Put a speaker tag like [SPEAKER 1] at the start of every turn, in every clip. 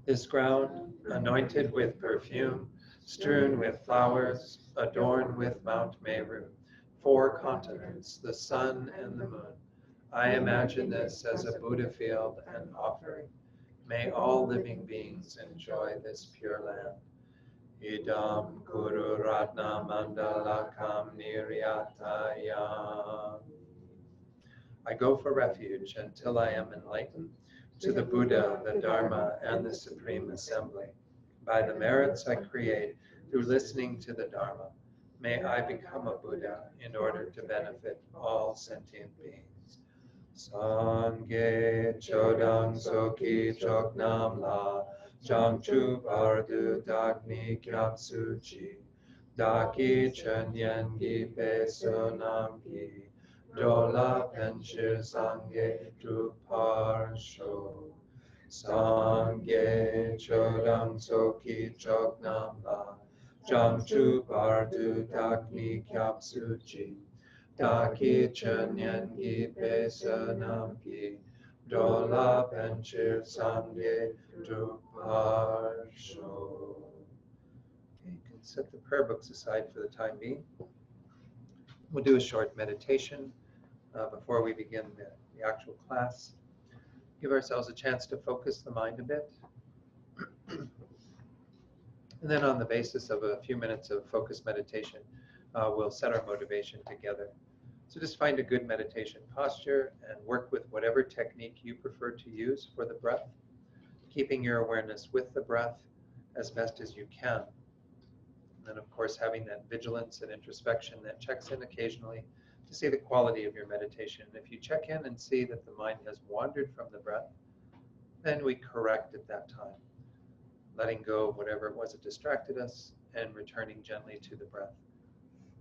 [SPEAKER 1] This ground, anointed with perfume, strewn with flowers, adorned with Mount Meru, 4 continents, the sun and the moon. I imagine this as a Buddha field and offering. May all living beings enjoy this pure land. Idam Guru Ratna Mandalakam Niryataya. I go for refuge until I am enlightened to the Buddha, the Dharma, and the Supreme Assembly. By the merits I create through listening to the Dharma, may I become a Buddha in order to benefit all sentient beings. Sangye Chodang Soki Choknam La Jangchu Bardu Dakni Kyapsuchi Daki Chenyen Gi Pesunam Gi Dola Penshir Sangye Druparsho Sangye Chodang Soki Choknam La Jangchu Bardu Dakni Kyapsuchi Daki Chenyen Gi Pesunam Gi Dola Penshir Sangye Druparsho. Okay, you can set the prayer books aside for the time being. We'll do a short meditation before we begin the actual class. Give ourselves a chance to focus the mind a bit. And then on the basis of a few minutes of focused meditation, we'll set our motivation together. So just find a good meditation posture and work with whatever technique you prefer to use for the breath, keeping your awareness with the breath as best as you can. And then, of course, having that vigilance and introspection that checks in occasionally to see the quality of your meditation. And if you check in and see that the mind has wandered from the breath, then we correct at that time, letting go of whatever it was that distracted us and returning gently to the breath.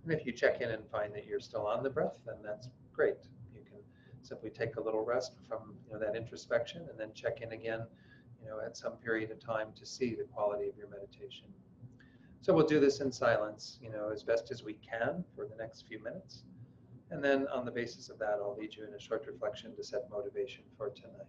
[SPEAKER 1] And if you check in and find that you're still on the breath, then that's great. You can simply take a little rest from that introspection and then check in again at some period of time to see the quality of your meditation. So we'll do this in silence, as best as we can for the next few minutes. And then on the basis of that, I'll lead you in a short reflection to set motivation for tonight.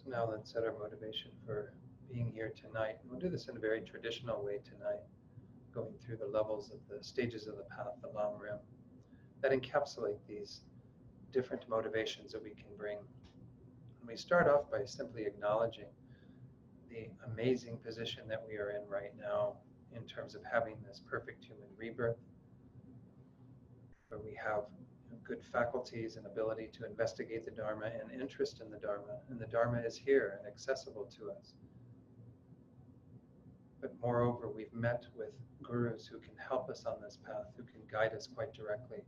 [SPEAKER 1] So now let's set our motivation for being here tonight. We'll do this in a very traditional way tonight, going through the levels of the stages of the path, the Lam Rim, that encapsulate these different motivations that we can bring. And we start off by simply acknowledging the amazing position that we are in right now in terms of having this perfect human rebirth, where we have good faculties and ability to investigate the Dharma and interest in the Dharma, and the Dharma is here and accessible to us. But moreover, we've met with gurus who can help us on this path, who can guide us quite directly.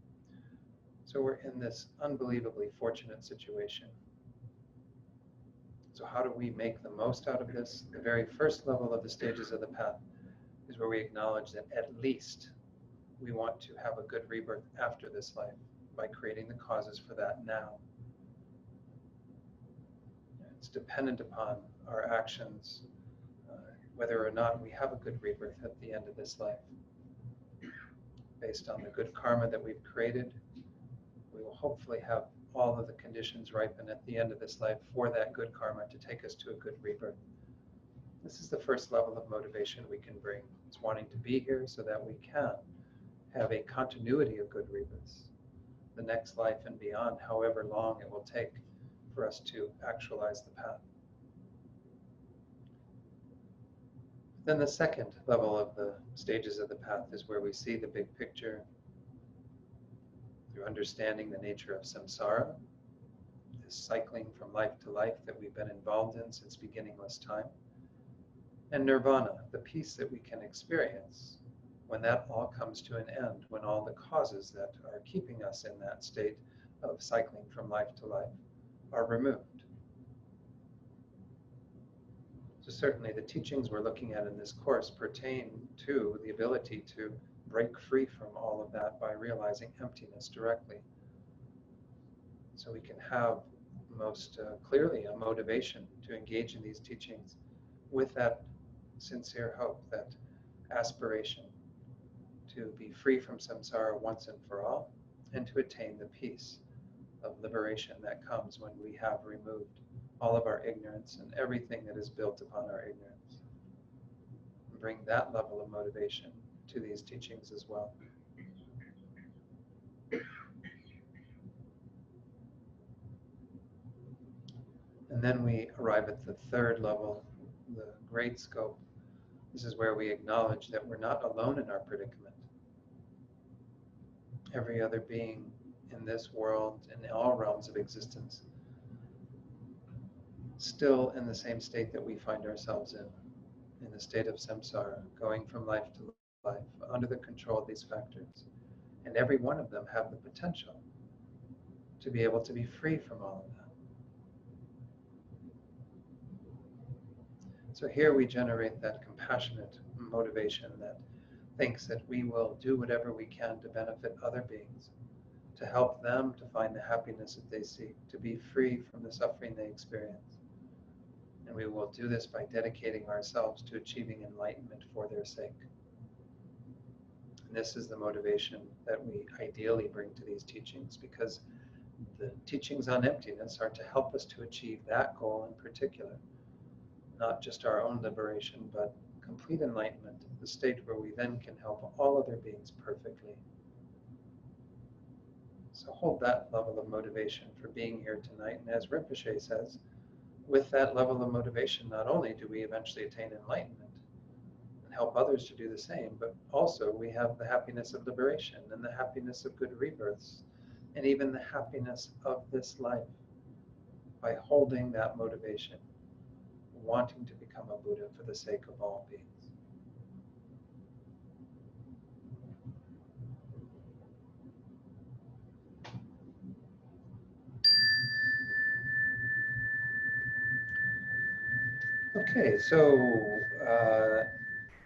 [SPEAKER 1] So we're in this unbelievably fortunate situation. So how do we make the most out of this? The very first level of the stages of the path is where we acknowledge that at least we want to have a good rebirth after this life by creating the causes for that now. It's dependent upon our actions, whether or not we have a good rebirth at the end of this life. Based on the good karma that we've created, we will hopefully have all of the conditions ripen at the end of this life for that good karma to take us to a good rebirth. This is the first level of motivation we can bring. It's wanting to be here so that we can have a continuity of good rebirths, the next life and beyond, however long it will take for us to actualize the path. Then the second level of the stages of the path is where we see the big picture through understanding the nature of samsara, this cycling from life to life that we've been involved in since beginningless time, and nirvana, the peace that we can experience when that all comes to an end, when all the causes that are keeping us in that state of cycling from life to life are removed. So certainly the teachings we're looking at in this course pertain to the ability to break free from all of that by realizing emptiness directly. So we can have most clearly a motivation to engage in these teachings with that sincere hope, that aspiration to be free from samsara once and for all, and to attain the peace of liberation that comes when we have removed all of our ignorance and everything that is built upon our ignorance. And bring that level of motivation to these teachings as well. And then we arrive at the third level, the great scope. This is where we acknowledge that we're not alone in our predicament. Every other being in this world, in all realms of existence, still in the same state that we find ourselves in the state of samsara, going from life to life, under the control of these factors. And every one of them have the potential to be able to be free from all of that. So here we generate that compassionate motivation that thinks that we will do whatever we can to benefit other beings, to help them to find the happiness that they seek, to be free from the suffering they experience. And we will do this by dedicating ourselves to achieving enlightenment for their sake. And this is the motivation that we ideally bring to these teachings, because the teachings on emptiness are to help us to achieve that goal in particular. Not just our own liberation, but complete enlightenment, the state where we then can help all other beings perfectly. So hold that level of motivation for being here tonight. And as Rinpoche says, with that level of motivation, not only do we eventually attain enlightenment and help others to do the same, but also we have the happiness of liberation and the happiness of good rebirths, and even the happiness of this life by holding that motivation, wanting to become a Buddha for the sake of all beings. Okay, so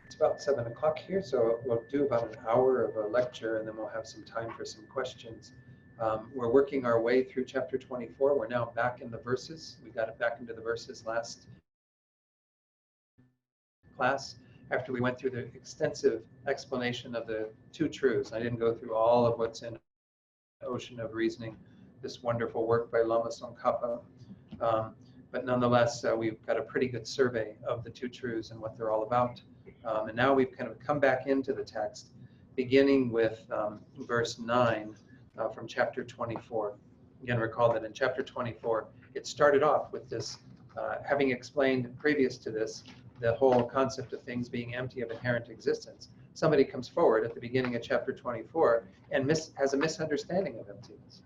[SPEAKER 1] it's about 7 o'clock here, so we'll do about an hour of a lecture and then we'll have some time for some questions. We're working our way through chapter 24. We're now back in the verses. We got it back into the verses last class after we went through the extensive explanation of the two truths. I didn't go through all of what's in Ocean of Reasoning, this wonderful work by Lama Tsongkhapa. but nonetheless, we've got a pretty good survey of the two truths and what they're all about. And now we've kind of come back into the text, beginning with verse 9 from chapter 24. Again, recall that in chapter 24, it started off with this, having explained previous to this, the whole concept of things being empty of inherent existence. Somebody comes forward at the beginning of chapter 24 and has a misunderstanding of emptiness.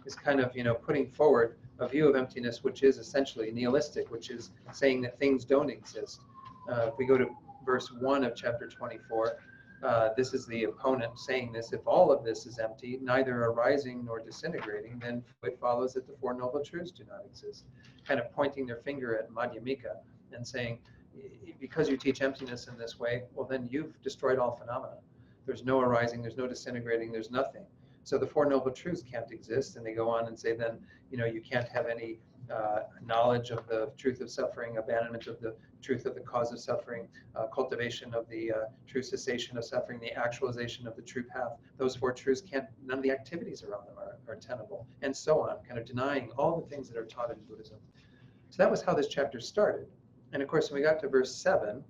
[SPEAKER 1] Is kind of, putting forward a view of emptiness which is essentially nihilistic, which is saying that things don't exist. If we go to verse 1 of chapter 24, this is the opponent saying this: if all of this is empty, neither arising nor disintegrating, then it follows that the Four Noble Truths do not exist. Kind of pointing their finger at Madhyamika and saying, because you teach emptiness in this way, well, then you've destroyed all phenomena. There's no arising, there's no disintegrating, there's nothing. So the Four Noble Truths can't exist. And they go on and say, then, you can't have any knowledge of the truth of suffering, abandonment of the truth of the cause of suffering, cultivation of the true cessation of suffering, the actualization of the true path. Those four truths none of the activities around them are tenable, and so on, kind of denying all the things that are taught in Buddhism. So that was how this chapter started. And of course, when we got to verse 7,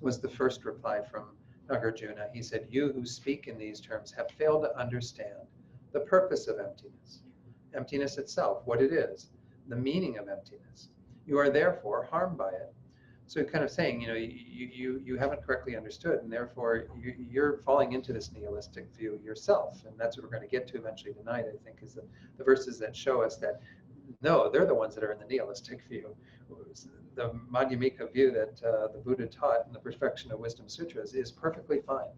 [SPEAKER 1] was the first reply from Nagarjuna. He said, "You who speak in these terms have failed to understand the purpose of emptiness, emptiness itself, what it is, the meaning of emptiness. You are therefore harmed by it." So kind of saying, you haven't correctly understood, and therefore you're falling into this nihilistic view yourself. And that's what we're going to get to eventually tonight, I think, is the verses that show us that, no, they're the ones that are in the nihilistic view. The Madhyamika view that the Buddha taught in the Perfection of Wisdom Sutras is perfectly fine.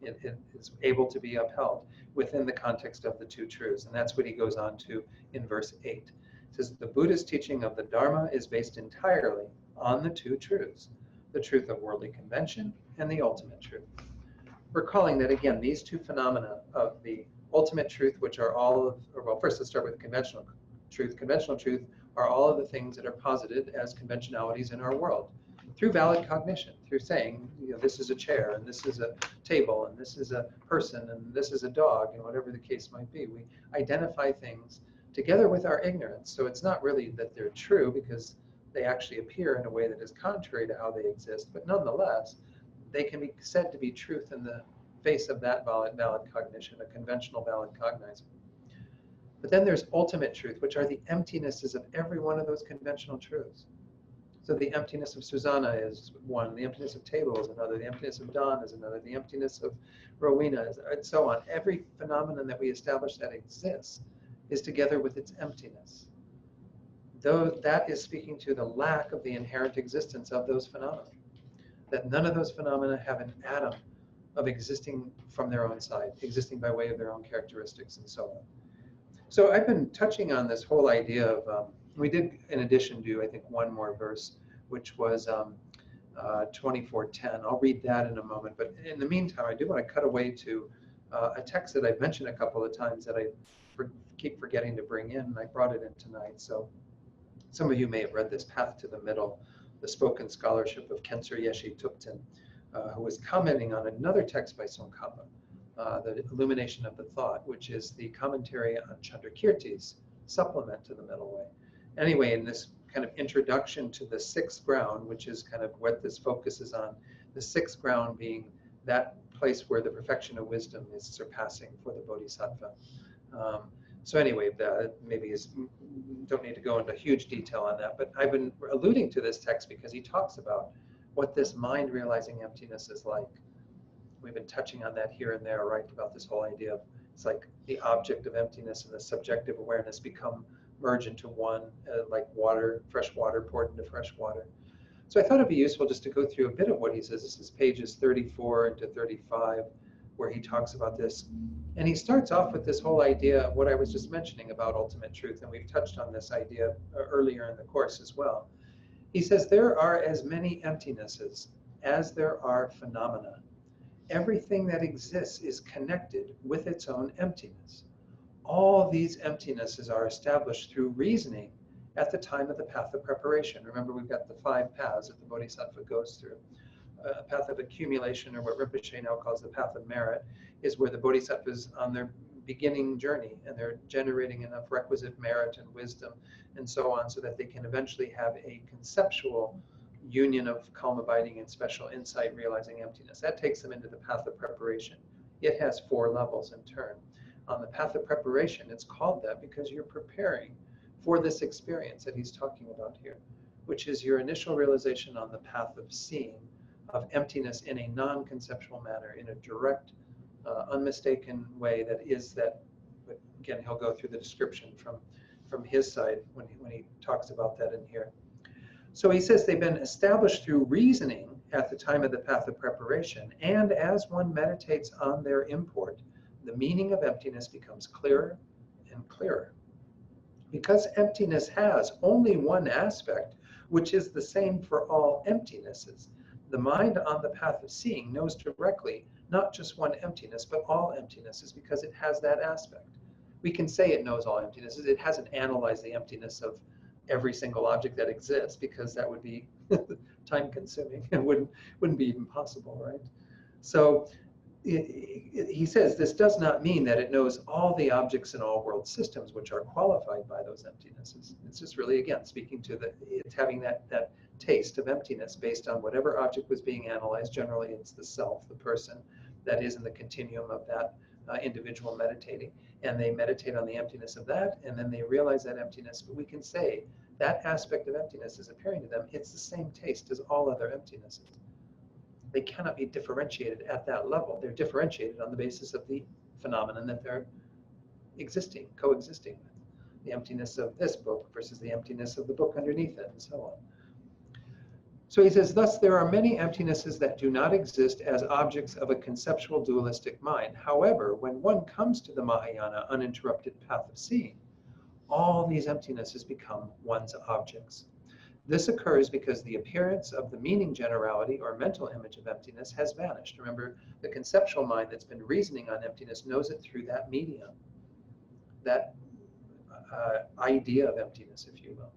[SPEAKER 1] It is able to be upheld within the context of the two truths. And that's what he goes on to in verse 8. It says, the Buddhist teaching of the Dharma is based entirely on the two truths, the truth of worldly convention and the ultimate truth. Recalling that, again, these two phenomena of the ultimate truth, which are all of, well, first let's start with conventional truth. Conventional truth are all of the things that are posited as conventionalities in our world through valid cognition, through saying, this is a chair, and this is a table, and this is a person, and this is a dog, and whatever the case might be. We identify things together with our ignorance. So it's not really that they're true, because they actually appear in a way that is contrary to how they exist, but nonetheless, they can be said to be truth in the face of that valid cognition, a conventional valid cognizer. But then there's ultimate truth, which are the emptinesses of every one of those conventional truths. So the emptiness of Susanna is one, the emptiness of table is another, the emptiness of dawn is another, the emptiness of Rowena is, and so on. Every phenomenon that we establish that exists is together with its emptiness. Though that is speaking to the lack of the inherent existence of those phenomena. That none of those phenomena have an atom of existing from their own side, existing by way of their own characteristics and so on. So I've been touching on this whole idea of, we did in addition do, I think, one more verse, which was 24:10. I'll read that in a moment. But in the meantime, I do want to cut away to a text that I've mentioned a couple of times that I keep forgetting to bring in, and I brought it in tonight. So some of you may have read this, Path to the Middle, the spoken scholarship of Khensur Yeshe Thupten, who was commenting on another text by Tsongkhapa, the Illumination of the Thought, which is the commentary on Chandrakirti's supplement to the Middle Way. Anyway, in this kind of introduction to the sixth ground, which is kind of what this focuses on, the sixth ground being that place where the perfection of wisdom is surpassing for the Bodhisattva. So anyway, don't need to go into huge detail on that, but I've been alluding to this text because he talks about what this mind realizing emptiness is like. We've been touching on that here and there, right, about this whole idea of it's like the object of emptiness and the subjective awareness merge into one, like water, fresh water poured into fresh water. So I thought it'd be useful just to go through a bit of what he says. This is pages 34 to 35, where he talks about this. And he starts off with this whole idea of what I was just mentioning about ultimate truth, and we've touched on this idea earlier in the course as well. He says, there are as many emptinesses as there are phenomena. Everything that exists is connected with its own emptiness. All these emptinesses are established through reasoning at the time of the path of preparation. Remember, we've got the 5 paths that the Bodhisattva goes through. A path of accumulation, or what Rinpoche now calls the path of merit, is where the Bodhisattvas on their beginning journey, and they're generating enough requisite merit and wisdom and so on, so that they can eventually have a conceptual union of calm abiding and special insight, realizing emptiness. That takes them into the path of preparation. It has 4 levels in turn. On the path of preparation, it's called that because you're preparing for this experience that he's talking about here, which is your initial realization on the path of seeing, of emptiness in a non-conceptual manner, in a direct, unmistaken way that is that. But again, he'll go through the description from his side when he talks about that in here. So he says they've been established through reasoning at the time of the path of preparation, and as one meditates on their import, the meaning of emptiness becomes clearer and clearer. Because emptiness has only one aspect, which is the same for all emptinesses, the mind on the path of seeing knows directly not just one emptiness, but all emptinesses, because it has that aspect. We can say it knows all emptinesses. It hasn't analyzed the emptiness of every single object that exists, because that would be time consuming and wouldn't be even possible, right? So he says this does not mean that it knows all the objects in all world systems which are qualified by those emptinesses. It's just really, again, speaking to it's having that taste of emptiness based on whatever object was being analyzed. Generally, it's the self, the person that is in the continuum of that individual meditating. And they meditate on the emptiness of that, and then they realize that emptiness. But we can say that aspect of emptiness is appearing to them. It's the same taste as all other emptinesses. They cannot be differentiated at that level. They're differentiated on the basis of the phenomenon that they're coexisting with. The emptiness of this book versus the emptiness of the book underneath it, and so on. So he says, thus there are many emptinesses that do not exist as objects of a conceptual dualistic mind. However, when one comes to the Mahayana uninterrupted path of seeing, all these emptinesses become one's objects. This occurs because the appearance of the meaning generality or mental image of emptiness has vanished. Remember, the conceptual mind that's been reasoning on emptiness knows it through that medium, that idea of emptiness, if you will.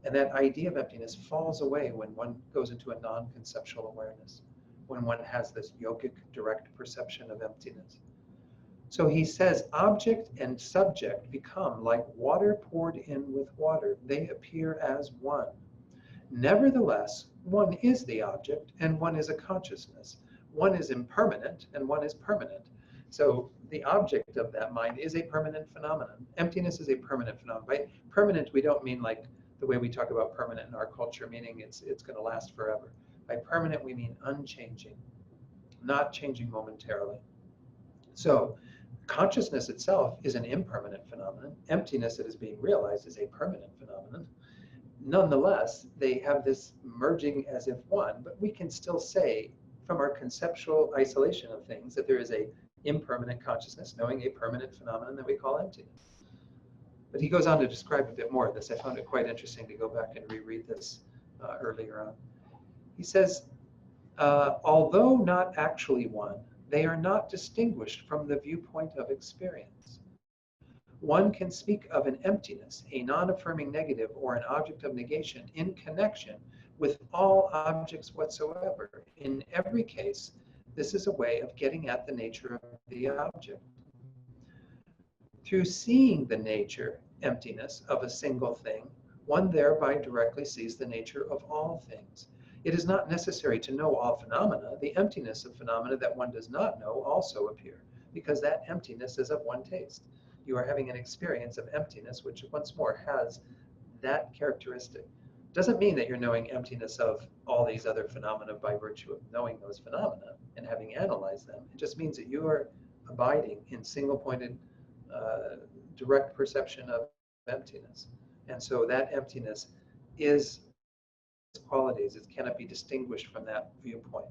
[SPEAKER 1] And that idea of emptiness falls away when one goes into a non-conceptual awareness, when one has this yogic direct perception of emptiness. So he says, object and subject become like water poured in with water. They appear as one. Nevertheless, one is the object and one is a consciousness. One is impermanent and one is permanent. So the object of that mind is a permanent phenomenon. Emptiness is a permanent phenomenon. By permanent, we don't mean like the way we talk about permanent in our culture, meaning it's going to last forever. By permanent, we mean unchanging, not changing momentarily. So consciousness itself is an impermanent phenomenon. Emptiness that is being realized is a permanent phenomenon. Nonetheless, they have this merging as if one, but we can still say from our conceptual isolation of things that there is a impermanent consciousness knowing a permanent phenomenon that we call emptiness. But he goes on to describe a bit more of this. I found it quite interesting to go back and reread this earlier on. He says, although not actually one, they are not distinguished from the viewpoint of experience. One can speak of an emptiness, a non-affirming negative, or an object of negation in connection with all objects whatsoever. In every case, this is a way of getting at the nature of the object. Through seeing the nature, emptiness, of a single thing, one thereby directly sees the nature of all things. It is not necessary to know all phenomena. The emptiness of phenomena that one does not know also appear, because that emptiness is of one taste. You are having an experience of emptiness, which once more has that characteristic. Doesn't mean that you're knowing emptiness of all these other phenomena by virtue of knowing those phenomena and having analyzed them. It just means that you are abiding in single-pointed, direct perception of emptiness. And so that emptiness is qualities. It cannot be distinguished from that viewpoint.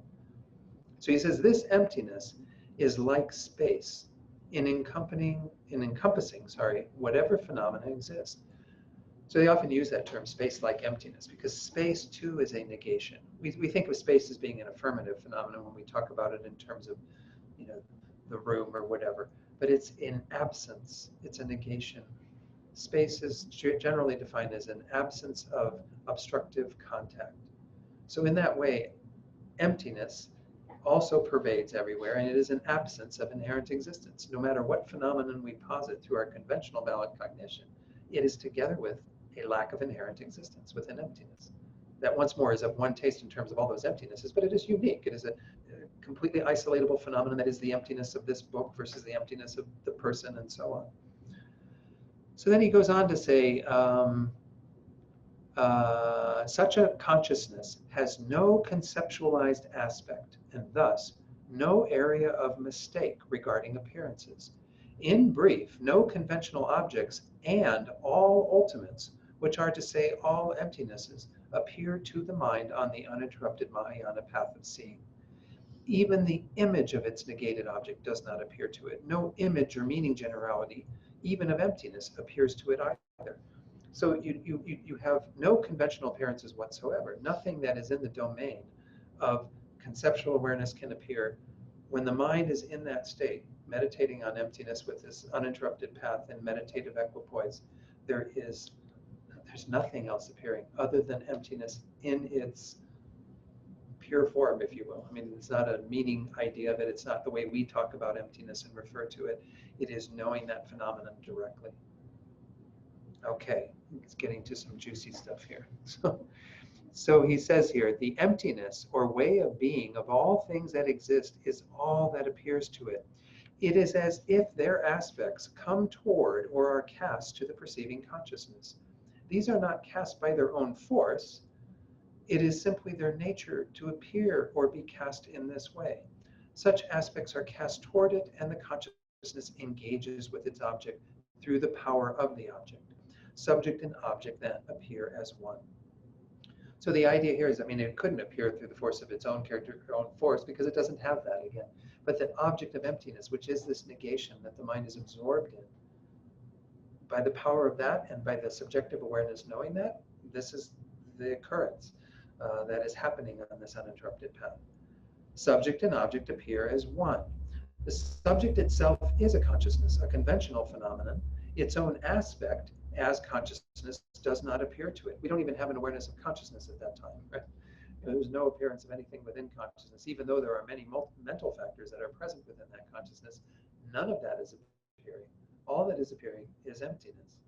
[SPEAKER 1] So he says this emptiness is like space in encompassing whatever phenomena exist. So they often use that term, space like emptiness, because space too is a negation. We think of space as being an affirmative phenomenon when we talk about it in terms of, the room or whatever, but it's in absence. It's a negation. Space is generally defined as an absence of obstructive contact. So in that way, emptiness also pervades everywhere, and it is an absence of inherent existence. No matter what phenomenon we posit through our conventional valid cognition, it is together with a lack of inherent existence, with an emptiness. That once more is of one taste in terms of all those emptinesses, but it is unique. It is a completely isolatable phenomenon that is the emptiness of this book versus the emptiness of the person, and so on. So then he goes on to say, such a consciousness has no conceptualized aspect, and thus no area of mistake regarding appearances. In brief, no conventional objects and all ultimates, which are to say all emptinesses, appear to the mind on the uninterrupted Mahayana path of seeing. Even the image of its negated object does not appear to it. No image or meaning generality, even of emptiness, appears to it either. So you have no conventional appearances whatsoever. Nothing that is in the domain of conceptual awareness can appear. When the mind is in that state, meditating on emptiness with this uninterrupted path and meditative equipoise, there's nothing else appearing other than emptiness in its pure form, if you will. I mean, it's not a meaning idea of it. It's not the way we talk about emptiness and refer to it. It is knowing that phenomenon directly. Okay, it's getting to some juicy stuff here. So he says here, the emptiness or way of being of all things that exist is all that appears to it. It is as if their aspects come toward or are cast to the perceiving consciousness. These are not cast by their own force. It is simply their nature to appear or be cast in this way. Such aspects are cast toward it, and the consciousness engages with its object through the power of the object. Subject and object then appear as one. So the idea here is, I mean, it couldn't appear through the force of its own character, own force, because it doesn't have that again. But the object of emptiness, which is this negation that the mind is absorbed in, by the power of that and by the subjective awareness knowing that, this is the occurrence that is happening on this uninterrupted path. Subject and object appear as one. The subject itself is a consciousness, a conventional phenomenon. Its own aspect as consciousness does not appear to it. We don't even have an awareness of consciousness at that time, right? There's no appearance of anything within consciousness, even though there are many mental factors that are present within that consciousness. None of that is appearing. All that is appearing is emptiness.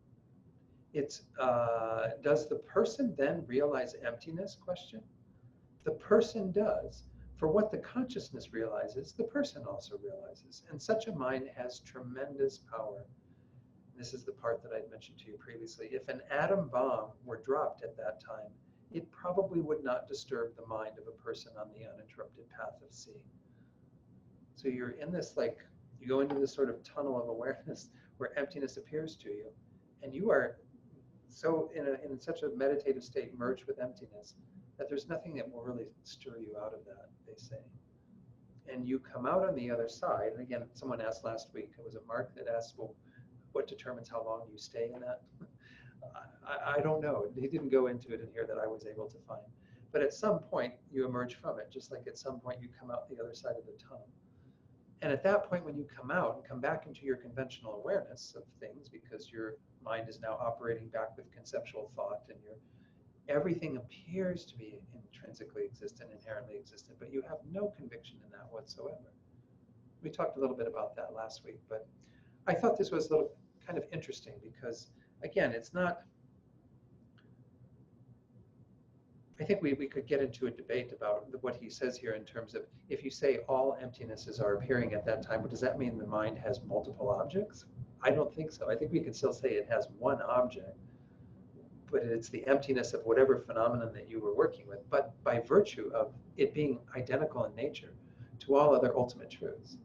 [SPEAKER 1] It's does the person then realize emptiness? Question. The person does. For what the consciousness realizes, the person also realizes. And such a mind has tremendous power. This is the part that I mentioned to you previously. If an atom bomb were dropped at that time, it probably would not disturb the mind of a person on the uninterrupted path of seeing. So you're in this, like, you go into this sort of tunnel of awareness where emptiness appears to you, and you are so in such a meditative state, merged with emptiness, that there's nothing that will really stir you out of that, they say. And you come out on the other side, and again, someone asked last week, it was a Mark that asked, well, what determines how long you stay in that? I don't know. He didn't go into it in here that I was able to find. But at some point, you emerge from it, just like at some point you come out the other side of the tunnel. And at that point, when you come out and come back into your conventional awareness of things, because your mind is now operating back with conceptual thought, and everything appears to be intrinsically existent, inherently existent, but you have no conviction in that whatsoever. We talked a little bit about that last week, but I thought this was a little kind of interesting because, again, it's not, I think we could get into a debate about what he says here in terms of, if you say all emptinesses are appearing at that time, but does that mean the mind has multiple objects? I don't think so. I think we could still say it has one object, but it's the emptiness of whatever phenomenon that you were working with, but by virtue of it being identical in nature to all other ultimate truths,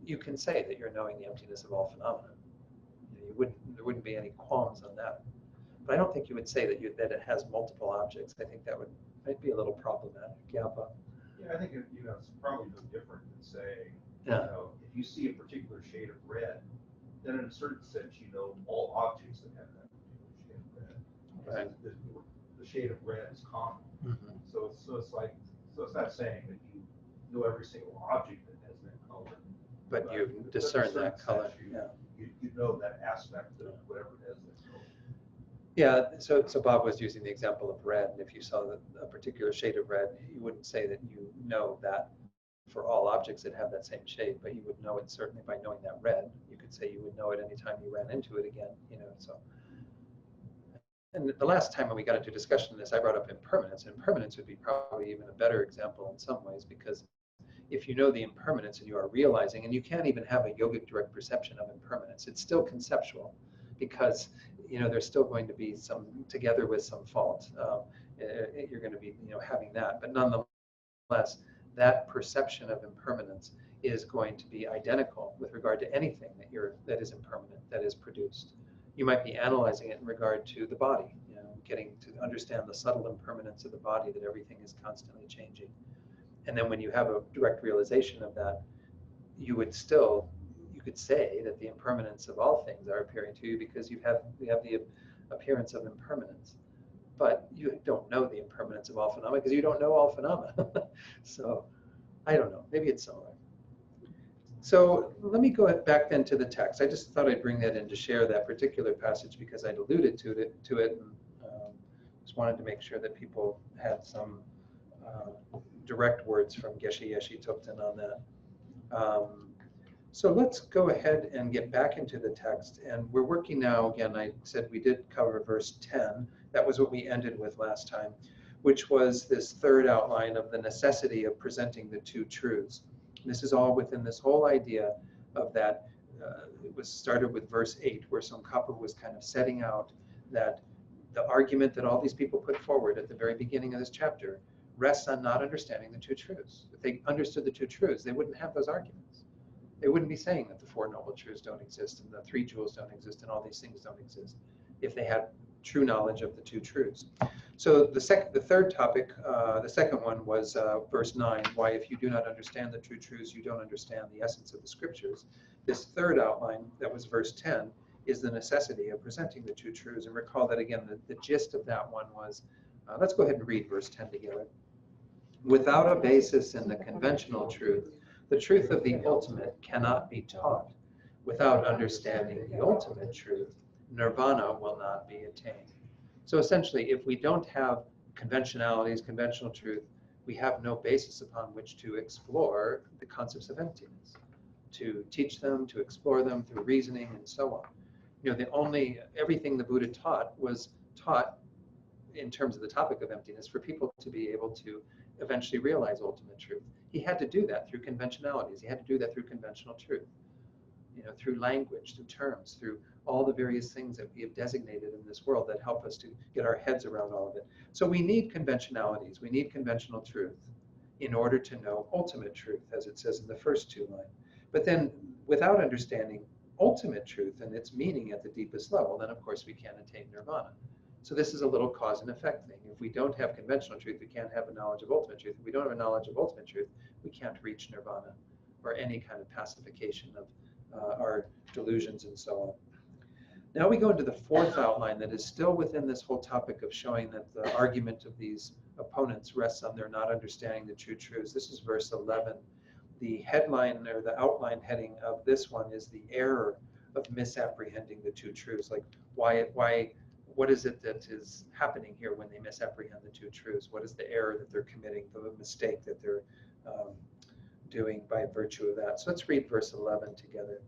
[SPEAKER 1] you can say that you're knowing the emptiness of all phenomena. There wouldn't be any qualms on that. But I don't think you would say that it has multiple objects. I think that might be a little problematic. Yeah, Bob?
[SPEAKER 2] Yeah, I think it's probably no different than saying,
[SPEAKER 1] Yeah.
[SPEAKER 2] If you see a particular shade of red, then in a certain sense you know all objects that have that particular shade of red.
[SPEAKER 1] Right.
[SPEAKER 2] The shade of red is common.
[SPEAKER 1] Mm-hmm.
[SPEAKER 2] So it's not saying that you know every single object that has that color.
[SPEAKER 1] But you discern that color.
[SPEAKER 2] You know that aspect of whatever it is that's color.
[SPEAKER 1] Yeah, so Bob was using the example of red, and if you saw a particular shade of red, you wouldn't say that you know that for all objects that have that same shape, but you would know it certainly by knowing that red. You could say you would know it anytime you ran into it again, so. And the last time when we got into discussion of this, I brought up impermanence. Impermanence would be probably even a better example in some ways, because if you know the impermanence and you are realizing, and you can't even have a yogic direct perception of impermanence, it's still conceptual, because there's still going to be some, together with some fault, you're going to be having that. But nonetheless, that perception of impermanence is going to be identical with regard to anything that is impermanent, that is produced. You might be analyzing it in regard to the body, getting to understand the subtle impermanence of the body, that everything is constantly changing. And then when you have a direct realization of that, you could say that the impermanence of all things are appearing to you, because we have the appearance of impermanence. But you don't know the impermanence of all phenomena, because you don't know all phenomena. So I don't know, maybe it's similar. So let me go back then to the text. I just thought I'd bring that in to share that particular passage, because I'd alluded to it, and just wanted to make sure that people had some direct words from Geshe Yeshe Tupten on that. So let's go ahead and get back into the text. And we're working now, again, I said we did cover verse 10. That was what we ended with last time, which was this third outline of the necessity of presenting the two truths. This is all within this whole idea of that. It was started with verse 8, where Tsongkhapa was kind of setting out that the argument that all these people put forward at the very beginning of this chapter rests on not understanding the two truths. If they understood the two truths, they wouldn't have those arguments. They wouldn't be saying that the Four Noble Truths don't exist and the Three Jewels don't exist and all these things don't exist, if they had true knowledge of the two truths. So the third topic, the second one was verse 9, why if you do not understand the true truths, you don't understand the essence of the scriptures. This third outline, that was verse 10, is the necessity of presenting the two truths. And recall that again, the gist of that one was, let's go ahead and read verse 10 together. Without a basis in the conventional truth, the truth of the ultimate cannot be taught. Without understanding the ultimate truth, nirvana will not be attained. So essentially, if we don't have conventionalities, conventional truth, we have no basis upon which to explore the concepts of emptiness, to teach them, to explore them through reasoning and so on. Everything the Buddha taught was taught in terms of the topic of emptiness for people to be able to eventually realize ultimate truth. He had to do that through conventionalities. He had to do that through conventional truth, through language, through terms, through all the various things that we have designated in this world that help us to get our heads around all of it. So we need conventionalities. We need conventional truth in order to know ultimate truth, as it says in the first two lines. But then without understanding ultimate truth and its meaning at the deepest level, then of course we can't attain nirvana. So this is a little cause and effect thing. If we don't have conventional truth, we can't have a knowledge of ultimate truth. If we don't have a knowledge of ultimate truth, we can't reach nirvana or any kind of pacification of our delusions and so on. Now we go into the fourth outline that is still within this whole topic of showing that the argument of these opponents rests on their not understanding the true truths. This is verse 11. The headline or the outline heading of this one is the error of misapprehending the two truths. Like what is it that is happening here when they misapprehend the two truths? What is the error that they're committing, the mistake that they're doing by virtue of that? So let's read verse 11 together.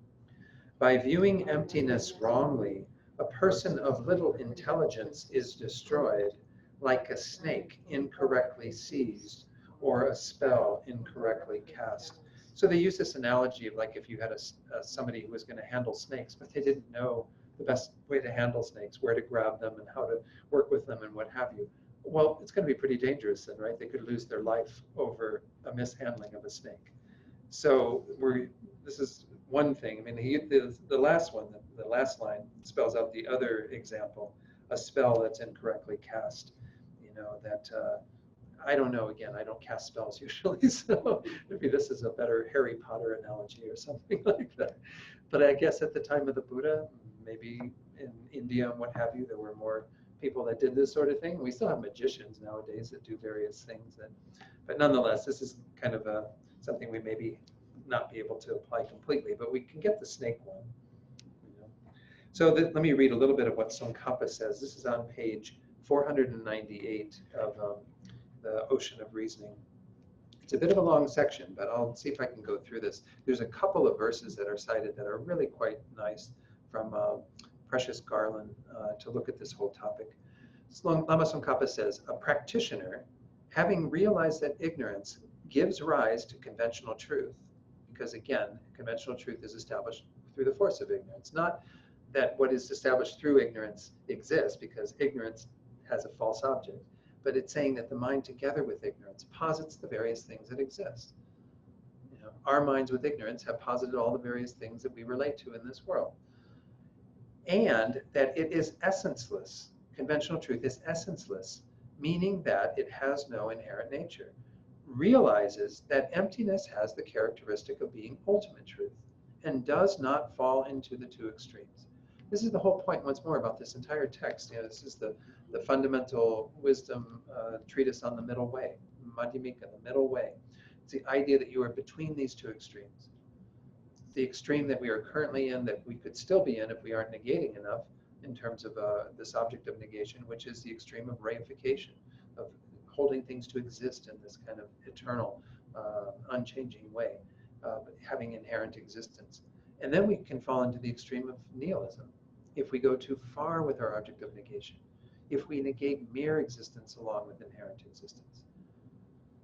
[SPEAKER 1] By viewing emptiness wrongly, a person of little intelligence is destroyed, like a snake incorrectly seized or a spell incorrectly cast. So they use this analogy of like if you had somebody who was going to handle snakes, but they didn't know the best way to handle snakes, where to grab them and how to work with them and what have you. Well, it's going to be pretty dangerous then, right? They could lose their life over a mishandling of a snake. So this is one thing. I mean, the last one, the last line spells out the other example, a spell that's incorrectly cast. That I don't know. Again, I don't cast spells usually, so maybe this is a better Harry Potter analogy or something like that. But I guess at the time of the Buddha, maybe in India and what have you, there were more people that did this sort of thing. We still have magicians nowadays that do various things. But nonetheless, this is kind of something we maybe not be able to apply completely, but we can get the snake one. So let me read a little bit of what Tsongkhapa says. This is on page 498 of the Ocean of Reasoning. It's a bit of a long section, but I'll see if I can go through this. There's a couple of verses that are cited that are really quite nice from Precious Garland to look at this whole topic. Lama Tsongkhapa says, a practitioner, having realized that ignorance gives rise to conventional truth, because again, conventional truth is established through the force of ignorance, not that what is established through ignorance exists, because ignorance has a false object, but it's saying that the mind together with ignorance posits the various things that exist. You know, our minds with ignorance have posited all the various things that we relate to in this world. And that it is essenceless. Conventional truth is essenceless, meaning that it has no inherent nature. Realizes that emptiness has the characteristic of being ultimate truth and does not fall into the two extremes. This is the whole point once more about this entire text. You know, this is the fundamental wisdom treatise on the middle way, Madhyamika, the middle way. It's the idea that you are between these two extremes. The extreme that we are currently in, that we could still be in if we aren't negating enough in terms of this object of negation, which is the extreme of reification, of holding things to exist in this kind of eternal, unchanging way, having inherent existence. And then we can fall into the extreme of nihilism if we go too far with our object of negation, if we negate mere existence along with inherent existence.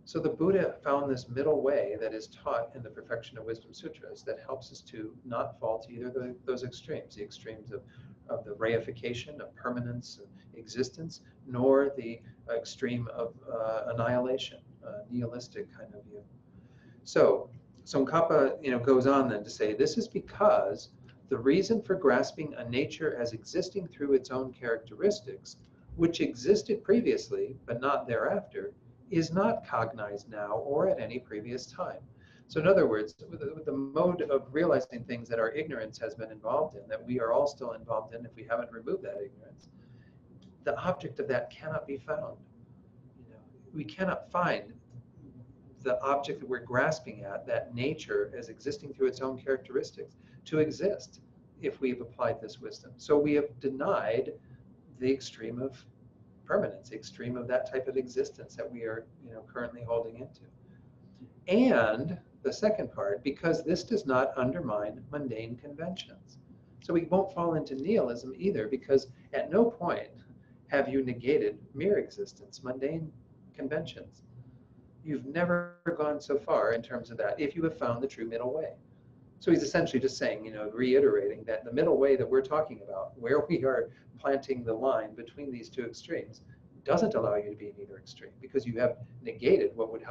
[SPEAKER 1] So the Buddha found this middle way that is taught in the Perfection of Wisdom Sutras that helps us to not fall to either those extremes, the extremes of the reification, of permanence, of existence, nor the extreme of annihilation, nihilistic kind of view. So Tsongkhapa, goes on then to say, this is because the reason for grasping a nature as existing through its own characteristics, which existed previously but not thereafter, is not cognized now or at any previous time. So in other words, with the mode of realizing things that our ignorance has been involved in, that we are all still involved in if we haven't removed that ignorance, the object of that cannot be found. We cannot find the object that we're grasping at, that nature as existing through its own characteristics, to exist if we've applied this wisdom. So we have denied the extreme of permanence, the extreme of that type of existence that we are currently holding into. And the second part, because this does not undermine mundane conventions. So we won't fall into nihilism either, because at no point have you negated mere existence, mundane conventions. You've never gone so far in terms of that if you have found the true middle way. So he's essentially just saying, reiterating that the middle way that we're talking about, where we are planting the line between these two extremes, doesn't allow you to be in either extreme, because you have negated what would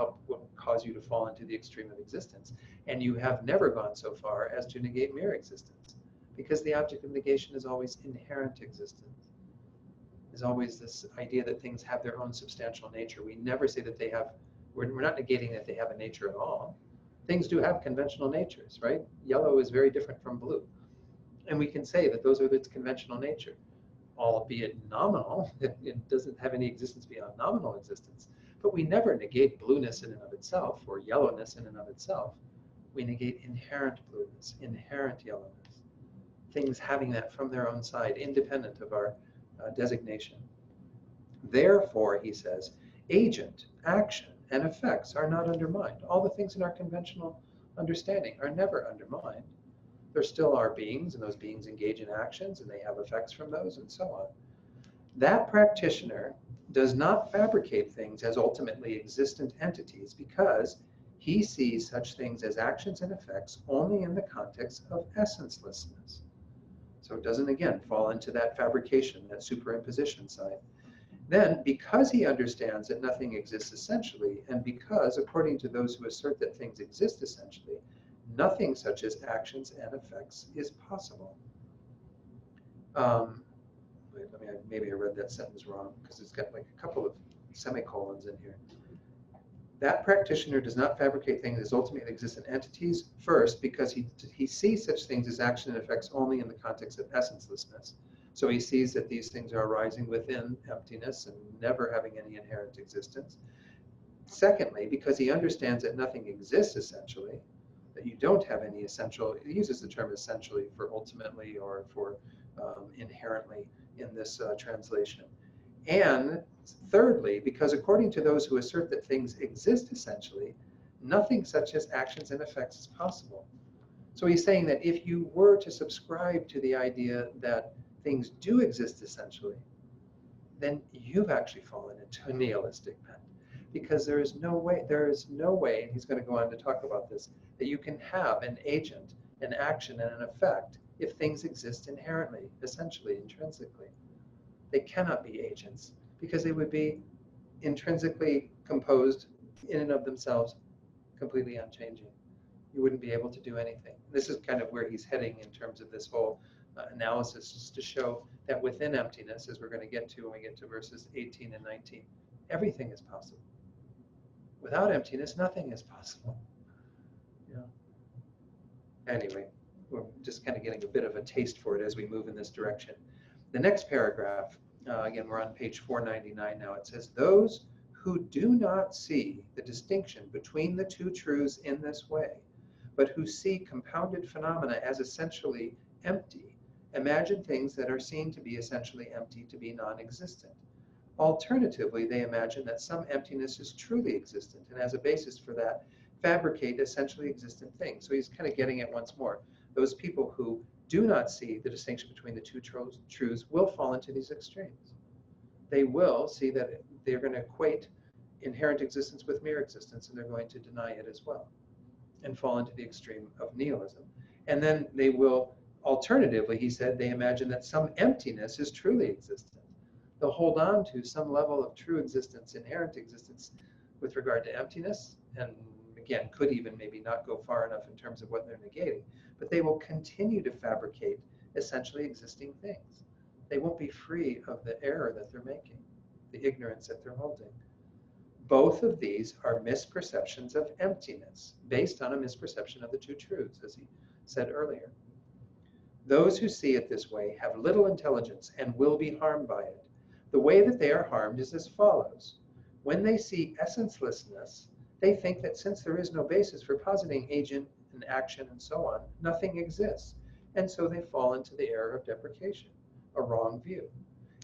[SPEAKER 1] cause you to fall into the extreme of existence. And you have never gone so far as to negate mere existence, because the object of negation is always inherent existence. Is always this idea that things have their own substantial nature. We never say that they have, we're not negating that they have a nature at all. Things do have conventional natures, right? Yellow is very different from blue. And we can say that those are its conventional nature, albeit nominal. It doesn't have any existence beyond nominal existence. But we never negate blueness in and of itself, or yellowness in and of itself. We negate inherent blueness, inherent yellowness. Things having that from their own side, independent of our designation. Therefore, he says, agent, action, and effects are not undermined. All the things in our conventional understanding are never undermined. There still are beings, and those beings engage in actions, and they have effects from those, and so on. That practitioner does not fabricate things as ultimately existent entities, because he sees such things as actions and effects only in the context of essencelessness. So it doesn't, again, fall into that fabrication, that superimposition side. Then, because he understands that nothing exists essentially, and because, according to those who assert that things exist essentially, nothing such as actions and effects is possible. Maybe I read that sentence wrong, because it's got like a couple of semicolons in here. That practitioner does not fabricate things as ultimately existent entities, first, because he sees such things as action and effects only in the context of essencelessness. So he sees that these things are arising within emptiness and never having any inherent existence. Secondly, because he understands that nothing exists essentially, that you don't have any essential, he uses the term essentially for ultimately or for inherently in this translation. And thirdly, because according to those who assert that things exist essentially, nothing such as actions and effects is possible. So he's saying that if you were to subscribe to the idea that things do exist essentially, then you've actually fallen into a nihilistic bent. Because there is no way, and he's going to go on to talk about this, that you can have an agent, an action, and an effect if things exist inherently, essentially, intrinsically. They cannot be agents because they would be intrinsically composed in and of themselves, completely unchanging. You wouldn't be able to do anything. This is kind of where he's heading in terms of this whole analysis, just to show that within emptiness, as we're going to get to when we get to verses 18 and 19, everything is possible. Without emptiness, nothing is possible. Yeah. Anyway, we're just kind of getting a bit of a taste for it as we move in this direction. The next paragraph, again, we're on page 499 now. It says, those who do not see the distinction between the two truths in this way, but who see compounded phenomena as essentially empty, imagine things that are seen to be essentially empty to be non-existent. Alternatively, they imagine that some emptiness is truly existent, and as a basis for that, fabricate essentially existent things. So he's kind of getting it once more. Those people who do not see the distinction between the two truths will fall into these extremes. They will see that they're going to equate inherent existence with mere existence, and they're going to deny it as well, and fall into the extreme of nihilism. And then they will, alternatively, he said, they imagine that some emptiness is truly existent. They'll hold on to some level of true existence, inherent existence with regard to emptiness, and again, could even maybe not go far enough in terms of what they're negating, but they will continue to fabricate essentially existing things. They won't be free of the error that they're making, the ignorance that they're holding. Both of these are misperceptions of emptiness, based on a misperception of the two truths, as he said earlier. Those who see it this way have little intelligence and will be harmed by it. The way that they are harmed is as follows. When they see essencelessness, they think that since there is no basis for positing agent and action and so on, nothing exists. And so they fall into the error of deprecation, a wrong view.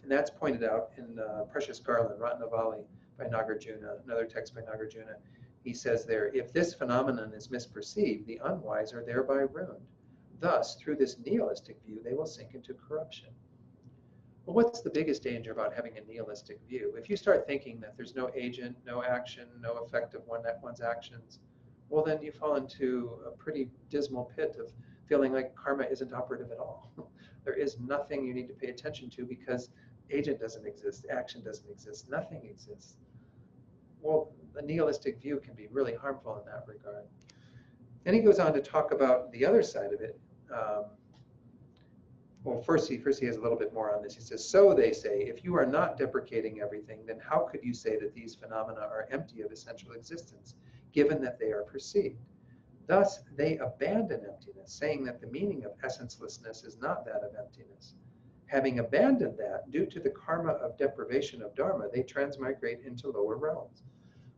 [SPEAKER 1] And that's pointed out in Precious Garland, Ratnavali by Nagarjuna, another text by Nagarjuna. He says there, if this phenomenon is misperceived, the unwise are thereby ruined. Thus, through this nihilistic view, they will sink into corruption. Well, what's the biggest danger about having a nihilistic view? If you start thinking that there's no agent, no action, no effect of one's actions, well, then you fall into a pretty dismal pit of feeling like karma isn't operative at all. There is nothing you need to pay attention to because agent doesn't exist, action doesn't exist, nothing exists. Well, a nihilistic view can be really harmful in that regard. Then he goes on to talk about the other side of it. Well, first he has a little bit more on this. He says, so they say, if you are not deprecating everything, then how could you say that these phenomena are empty of essential existence, given that they are perceived? Thus, they abandon emptiness, saying that the meaning of essencelessness is not that of emptiness. Having abandoned that, due to the karma of deprivation of dharma, they transmigrate into lower realms.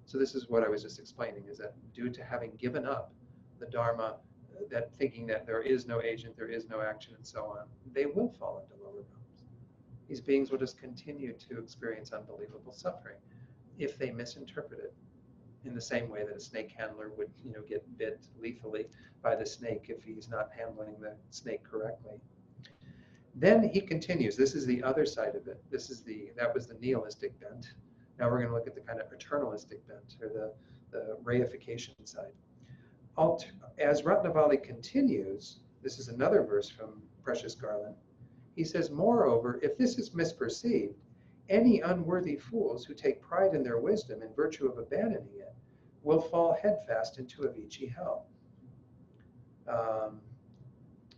[SPEAKER 1] So this is what I was just explaining, is that due to having given up the dharma, that thinking that there is no agent, there is no action, and so on, they will fall into lower realms. These beings will just continue to experience unbelievable suffering if they misinterpret it, in the same way that a snake handler would, get bit lethally by the snake if he's not handling the snake correctly. Then he continues. This is the other side of it. That was the nihilistic bent. Now we're going to look at the kind of eternalistic bent, or the reification side. As Ratnavali continues, this is another verse from Precious Garland. He says, moreover, if this is misperceived, any unworthy fools who take pride in their wisdom in virtue of abandoning it will fall headfast into Avicii hell.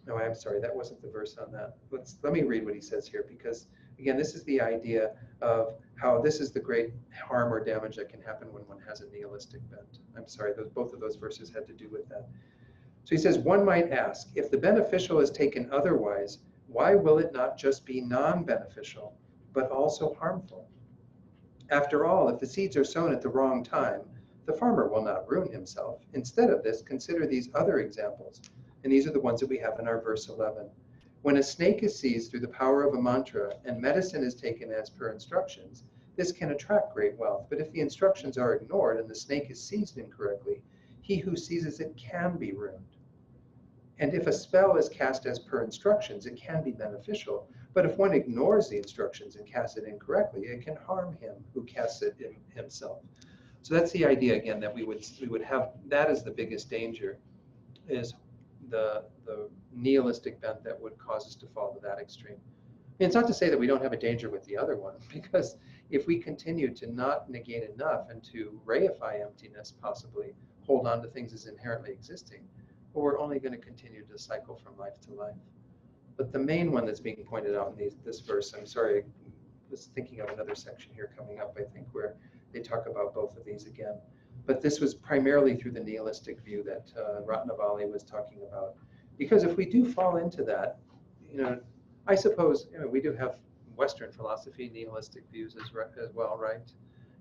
[SPEAKER 1] No, I'm sorry, that wasn't the verse on that. Let me read what he says here, because again, this is the idea of how this is the great harm or damage that can happen when one has a nihilistic bent. I'm sorry, both of those verses had to do with that. So he says, one might ask, if the beneficial is taken otherwise, why will it not just be non-beneficial, but also harmful? After all, if the seeds are sown at the wrong time, the farmer will not ruin himself. Instead of this, consider these other examples. And these are the ones that we have in our verse 11. When a snake is seized through the power of a mantra and medicine is taken as per instructions, this can attract great wealth. But if the instructions are ignored and the snake is seized incorrectly, he who seizes it can be ruined. And if a spell is cast as per instructions, it can be beneficial. But if one ignores the instructions and casts it incorrectly, it can harm him who casts it in himself. So that's the idea again, that we would have that as the biggest danger, is the nihilistic bent that would cause us to fall to that extreme. And it's not to say that we don't have a danger with the other one, because if we continue to not negate enough and to reify emptiness, possibly hold on to things as inherently existing, well, we're only going to continue to cycle from life to life. But the main one that's being pointed out in this verse, I'm sorry, I was thinking of another section here coming up, I think, where they talk about both of these again. But this was primarily through the nihilistic view that Ratnavali was talking about. Because if we do fall into that, I suppose we do have Western philosophy, nihilistic views as well, right?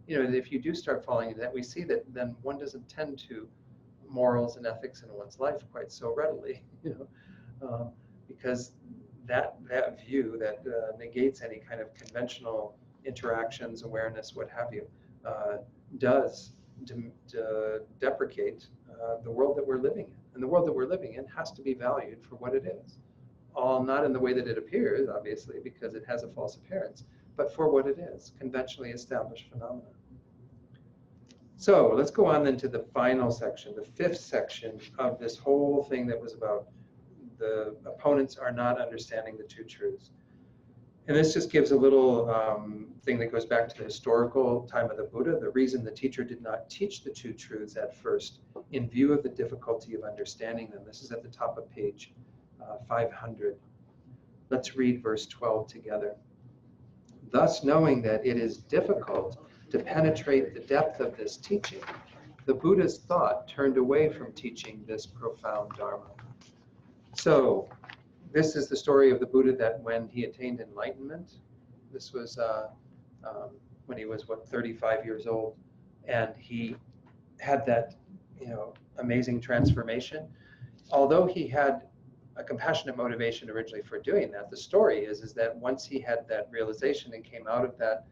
[SPEAKER 1] If you do start falling into that, we see that then one doesn't tend to morals and ethics in one's life quite so readily, because that view that negates any kind of conventional interactions, awareness, what have you, does deprecate the world that we're living in. And the world that we're living in has to be valued for what it is. All not in the way that it appears, obviously, because it has a false appearance, but for what it is, conventionally established phenomena. So let's go on then to the final section, the fifth section of this whole thing that was about the opponents are not understanding the two truths. And this just gives a little thing that goes back to the historical time of the Buddha. The reason the teacher did not teach the two truths at first, in view of the difficulty of understanding them. This is at the top of page 500. Let's read verse 12 together. Thus, knowing that it is difficult to penetrate the depth of this teaching, the Buddha's thought turned away from teaching this profound Dharma. So, this is the story of the Buddha that when he attained enlightenment, this was when he was, 35 years old, and he had that, amazing transformation. Although he had a compassionate motivation originally for doing that, the story is that once he had that realization and came out of that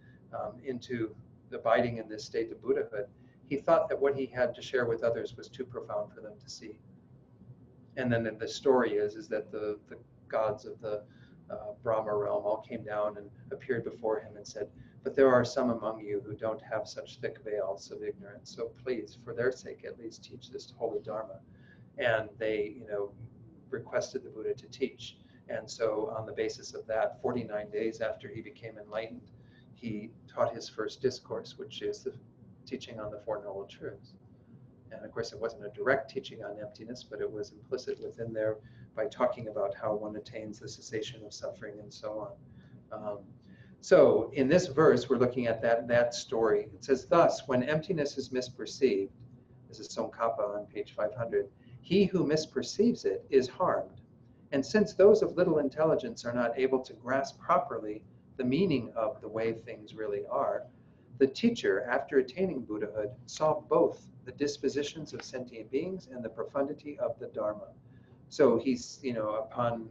[SPEAKER 1] into abiding in this state of Buddhahood, he thought that what he had to share with others was too profound for them to see. And then the story is that the gods of the Brahma realm all came down and appeared before him and said, but there are some among you who don't have such thick veils of ignorance, so please, for their sake at least, teach this holy Dharma. And they, requested the Buddha to teach. And so on the basis of that, 49 days after he became enlightened, he taught his first discourse, which is the teaching on the Four Noble Truths. And of course, it wasn't a direct teaching on emptiness, but it was implicit within there by talking about how one attains the cessation of suffering and so on. So in this verse, we're looking at that story. It says, thus, when emptiness is misperceived, this is Tsongkhapa on page 500, he who misperceives it is harmed. And since those of little intelligence are not able to grasp properly the meaning of the way things really are, the teacher, after attaining Buddhahood, saw both the dispositions of sentient beings and the profundity of the Dharma. So he's, upon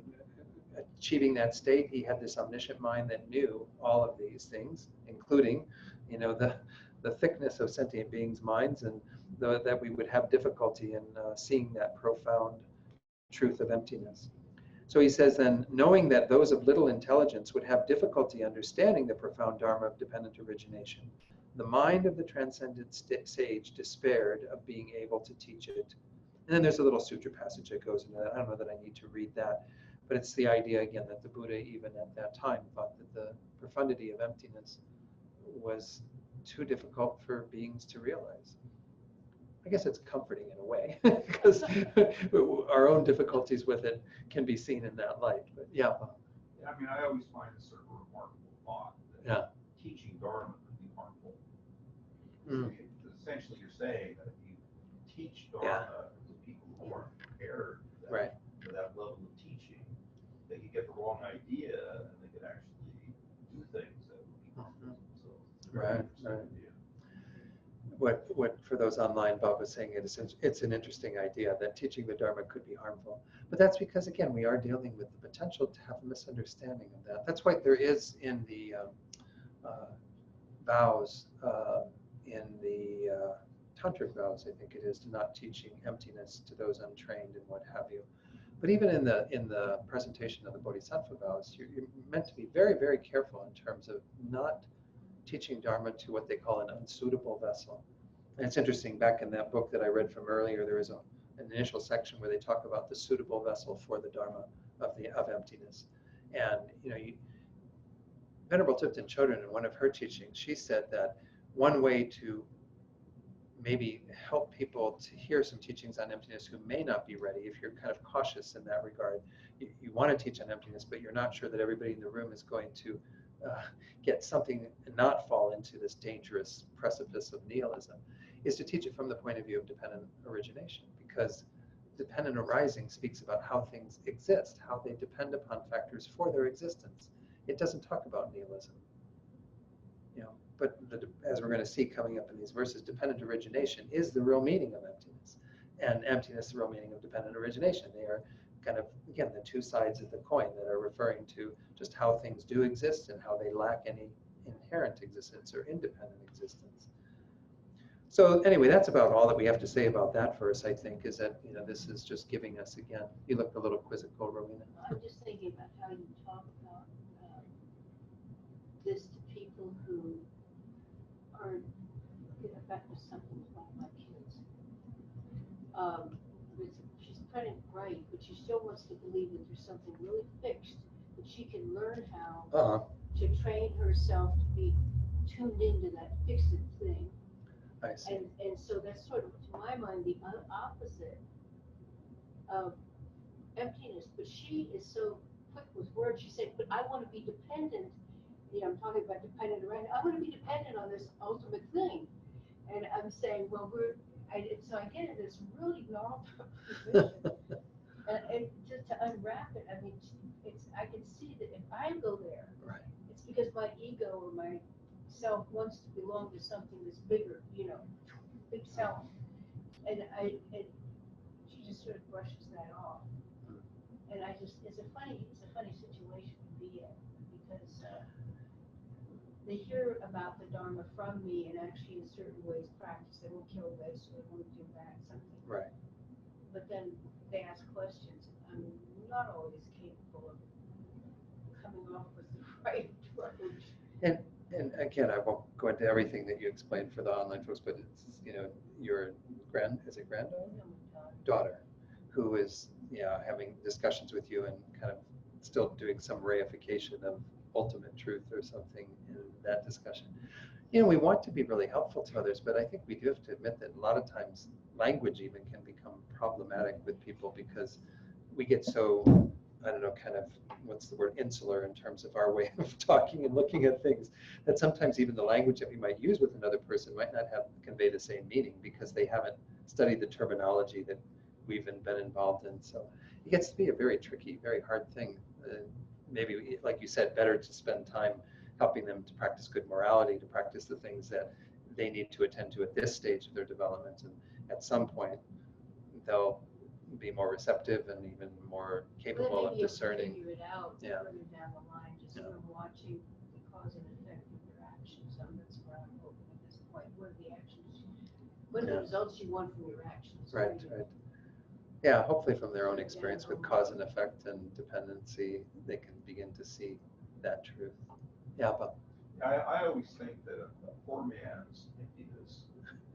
[SPEAKER 1] achieving that state, he had this omniscient mind that knew all of these things, including, the thickness of sentient beings' minds, and that we would have difficulty in seeing that profound truth of emptiness. So he says then, knowing that those of little intelligence would have difficulty understanding the profound Dharma of dependent origination, the mind of the transcendent sage despaired of being able to teach it. And then there's a little sutra passage that goes into that. I don't know that I need to read that, but it's the idea again that the Buddha, even at that time, thought that the profundity of emptiness was too difficult for beings to realize. I guess it's comforting in a way, because our own difficulties with it can be seen in that light. But yeah.
[SPEAKER 2] I mean, I always find this sort of a remarkable thought that teaching Dharma could be harmful. Essentially, you're saying that if you teach Dharma to people who aren't prepared for that level of teaching, they could get the wrong idea and they could actually do things that would be harmful. So it's a very interesting idea.
[SPEAKER 1] What for those online, Bob was saying, it's an interesting idea that teaching the Dharma could be harmful. But that's because, again, we are dealing with the potential to have a misunderstanding of that. That's why there is in the vows, in the tantric vows, I think it is, to not teaching emptiness to those untrained and what have you. But even in the presentation of the Bodhisattva vows, you're meant to be very, very careful in terms of not teaching Dharma to what they call an unsuitable vessel. And it's interesting, back in that book that I read from earlier, there is an initial section where they talk about the suitable vessel for the Dharma of emptiness. And Venerable Thupten Chodron, in one of her teachings, she said that one way to maybe help people to hear some teachings on emptiness who may not be ready, if you're kind of cautious in that regard, you want to teach on emptiness, but you're not sure that everybody in the room is going to get something and not fall into this dangerous precipice of nihilism, is to teach it from the point of view of dependent origination, because dependent arising speaks about how things exist, how they depend upon factors for their existence. It doesn't talk about nihilism. But as we're going to see coming up in these verses, dependent origination is the real meaning of emptiness, and emptiness the real meaning of dependent origination. They are kind of, again, the two sides of the coin that are referring to just how things do exist and how they lack any inherent existence or independent existence. So anyway, that's about all that we have to say about that verse, I think, is that this is just giving us, again, you looked a little quizzical, Rowena.
[SPEAKER 3] I'm just thinking about how you talk about this to people who are, back to something like my kids. She's kind of bright, but she still wants to believe that there's something really fixed, that she can learn how to train herself to be tuned into that fixed thing.
[SPEAKER 1] I see.
[SPEAKER 3] And so that's sort of, to my mind, the opposite of emptiness. But she is so quick with words. She said, but I want to be dependent. I'm talking about dependent, right? I want to be dependent on this ultimate thing. And I'm saying, well, so I get it, this really gnarled position. and just to unwrap it, I mean, I can see that if I go there,
[SPEAKER 1] right,
[SPEAKER 3] it's because my ego or my self wants to belong to something that's bigger, big self. And she just sort of brushes that off. And it's a funny situation to be in, because they hear about the Dharma from me and actually in certain ways practice. They won't kill this, or they won't do that, something.
[SPEAKER 1] right.
[SPEAKER 3] But then they ask questions. I'm not always capable of coming off with the right approach.
[SPEAKER 1] And again, I won't go into everything that you explained for the online folks, but it's, your daughter, who is, having discussions with you and kind of still doing some reification of ultimate truth or something in that discussion. We want to be really helpful to others, but I think we do have to admit that a lot of times language even can become problematic with people, because we get so, I don't know, kind of, what's the word, insular in terms of our way of talking and looking at things, that sometimes even the language that we might use with another person might not convey the same meaning, because they haven't studied the terminology that we've been involved in. So it gets to be a very tricky, very hard thing. Maybe, like you said, better to spend time helping them to practice good morality, to practice the things that they need to attend to at this stage of their development. And at some point, they'll be more receptive and even more capable of discerning.
[SPEAKER 3] Figure it out
[SPEAKER 1] Yeah.
[SPEAKER 3] further down the line, just from watching the cause and effect of your actions. So that's where I'm hoping at this point. What are the actions? What are the results you want from your actions?
[SPEAKER 1] Right, right. Yeah, hopefully from their own experience with cause and effect and dependency, they can begin to see that truth. Yeah, but
[SPEAKER 2] I always think that a poor man's emptiness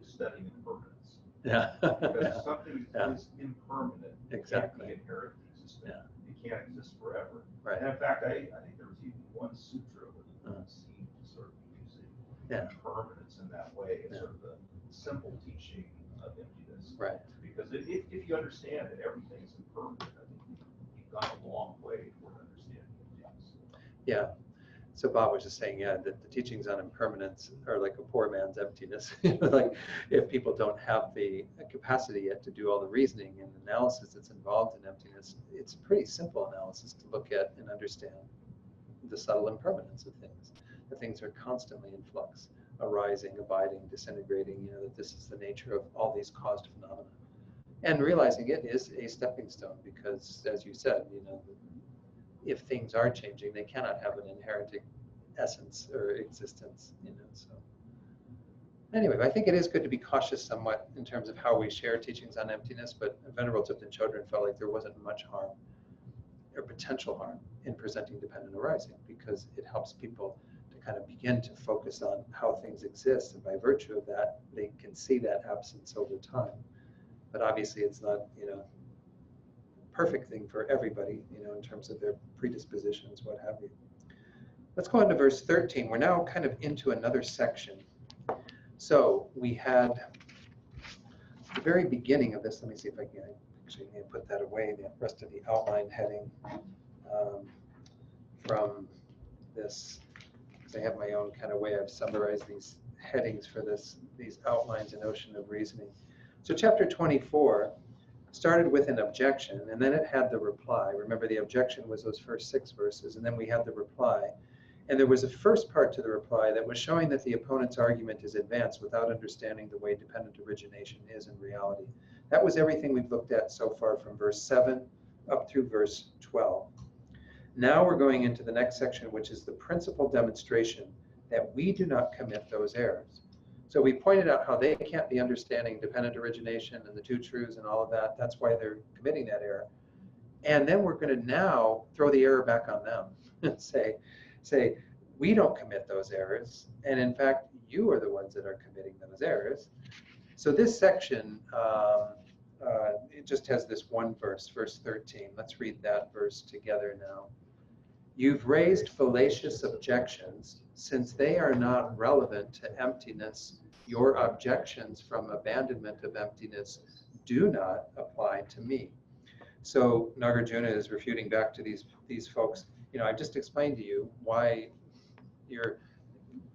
[SPEAKER 2] is studying impermanence.
[SPEAKER 1] yeah,
[SPEAKER 2] Because something is impermanent.
[SPEAKER 1] Exactly.
[SPEAKER 2] It can't be inherent existent.
[SPEAKER 1] Yeah.
[SPEAKER 2] It can't exist forever.
[SPEAKER 1] Right.
[SPEAKER 2] And in fact, I think there was even one sutra that seemed to sort of be using impermanence in that way. It's sort of the simple teaching of emptiness.
[SPEAKER 1] Right.
[SPEAKER 2] Because if you understand that everything is impermanent, I think you've gone a long way toward understanding emptiness.
[SPEAKER 1] Yeah. So Bob was just saying, that the teachings on impermanence are like a poor man's emptiness. Like, if people don't have the capacity yet to do all the reasoning and analysis that's involved in emptiness, it's a pretty simple analysis to look at and understand the subtle impermanence of things. That things are constantly in flux, arising, abiding, disintegrating, that this is the nature of all these caused phenomena. And realizing it is a stepping stone, because, as you said, if things are changing, they cannot have an inherent essence or existence, so. Anyway, I think it is good to be cautious somewhat in terms of how we share teachings on emptiness, but Venerable Thupten Chodron felt like there wasn't much harm or potential harm in presenting dependent arising, because it helps people to kind of begin to focus on how things exist, and by virtue of that, they can see that absence over time. But obviously it's not, perfect thing for everybody, in terms of their predispositions, what have you. Let's go on to verse 13. We're now kind of into another section. So we had the very beginning of this. Let me see if I can actually put that away, the rest of the outline heading from this, because I have my own kind of way I've summarized these headings for these outlines in Ocean of Reasoning. So chapter 24 started with an objection, and then it had the reply. Remember, the objection was those first 6 verses, and then we had the reply. And there was a first part to the reply that was showing that the opponent's argument is advanced without understanding the way dependent origination is in reality. That was everything we've looked at so far from verse 7 up through verse 12. Now we're going into the next section, which is the principal demonstration that we do not commit those errors. So we pointed out how they can't be understanding dependent origination and the 2 truths and all of that. That's why they're committing that error. And then we're going to now throw the error back on them and say, we don't commit those errors, and in fact, you are the ones that are committing those errors. So this section, it just has this one verse, verse 13. Let's read that verse together now. You've raised fallacious objections. Since they are not relevant to emptiness, your objections from abandonment of emptiness do not apply to me. So Nagarjuna is refuting back to these folks. I've just explained to you why you're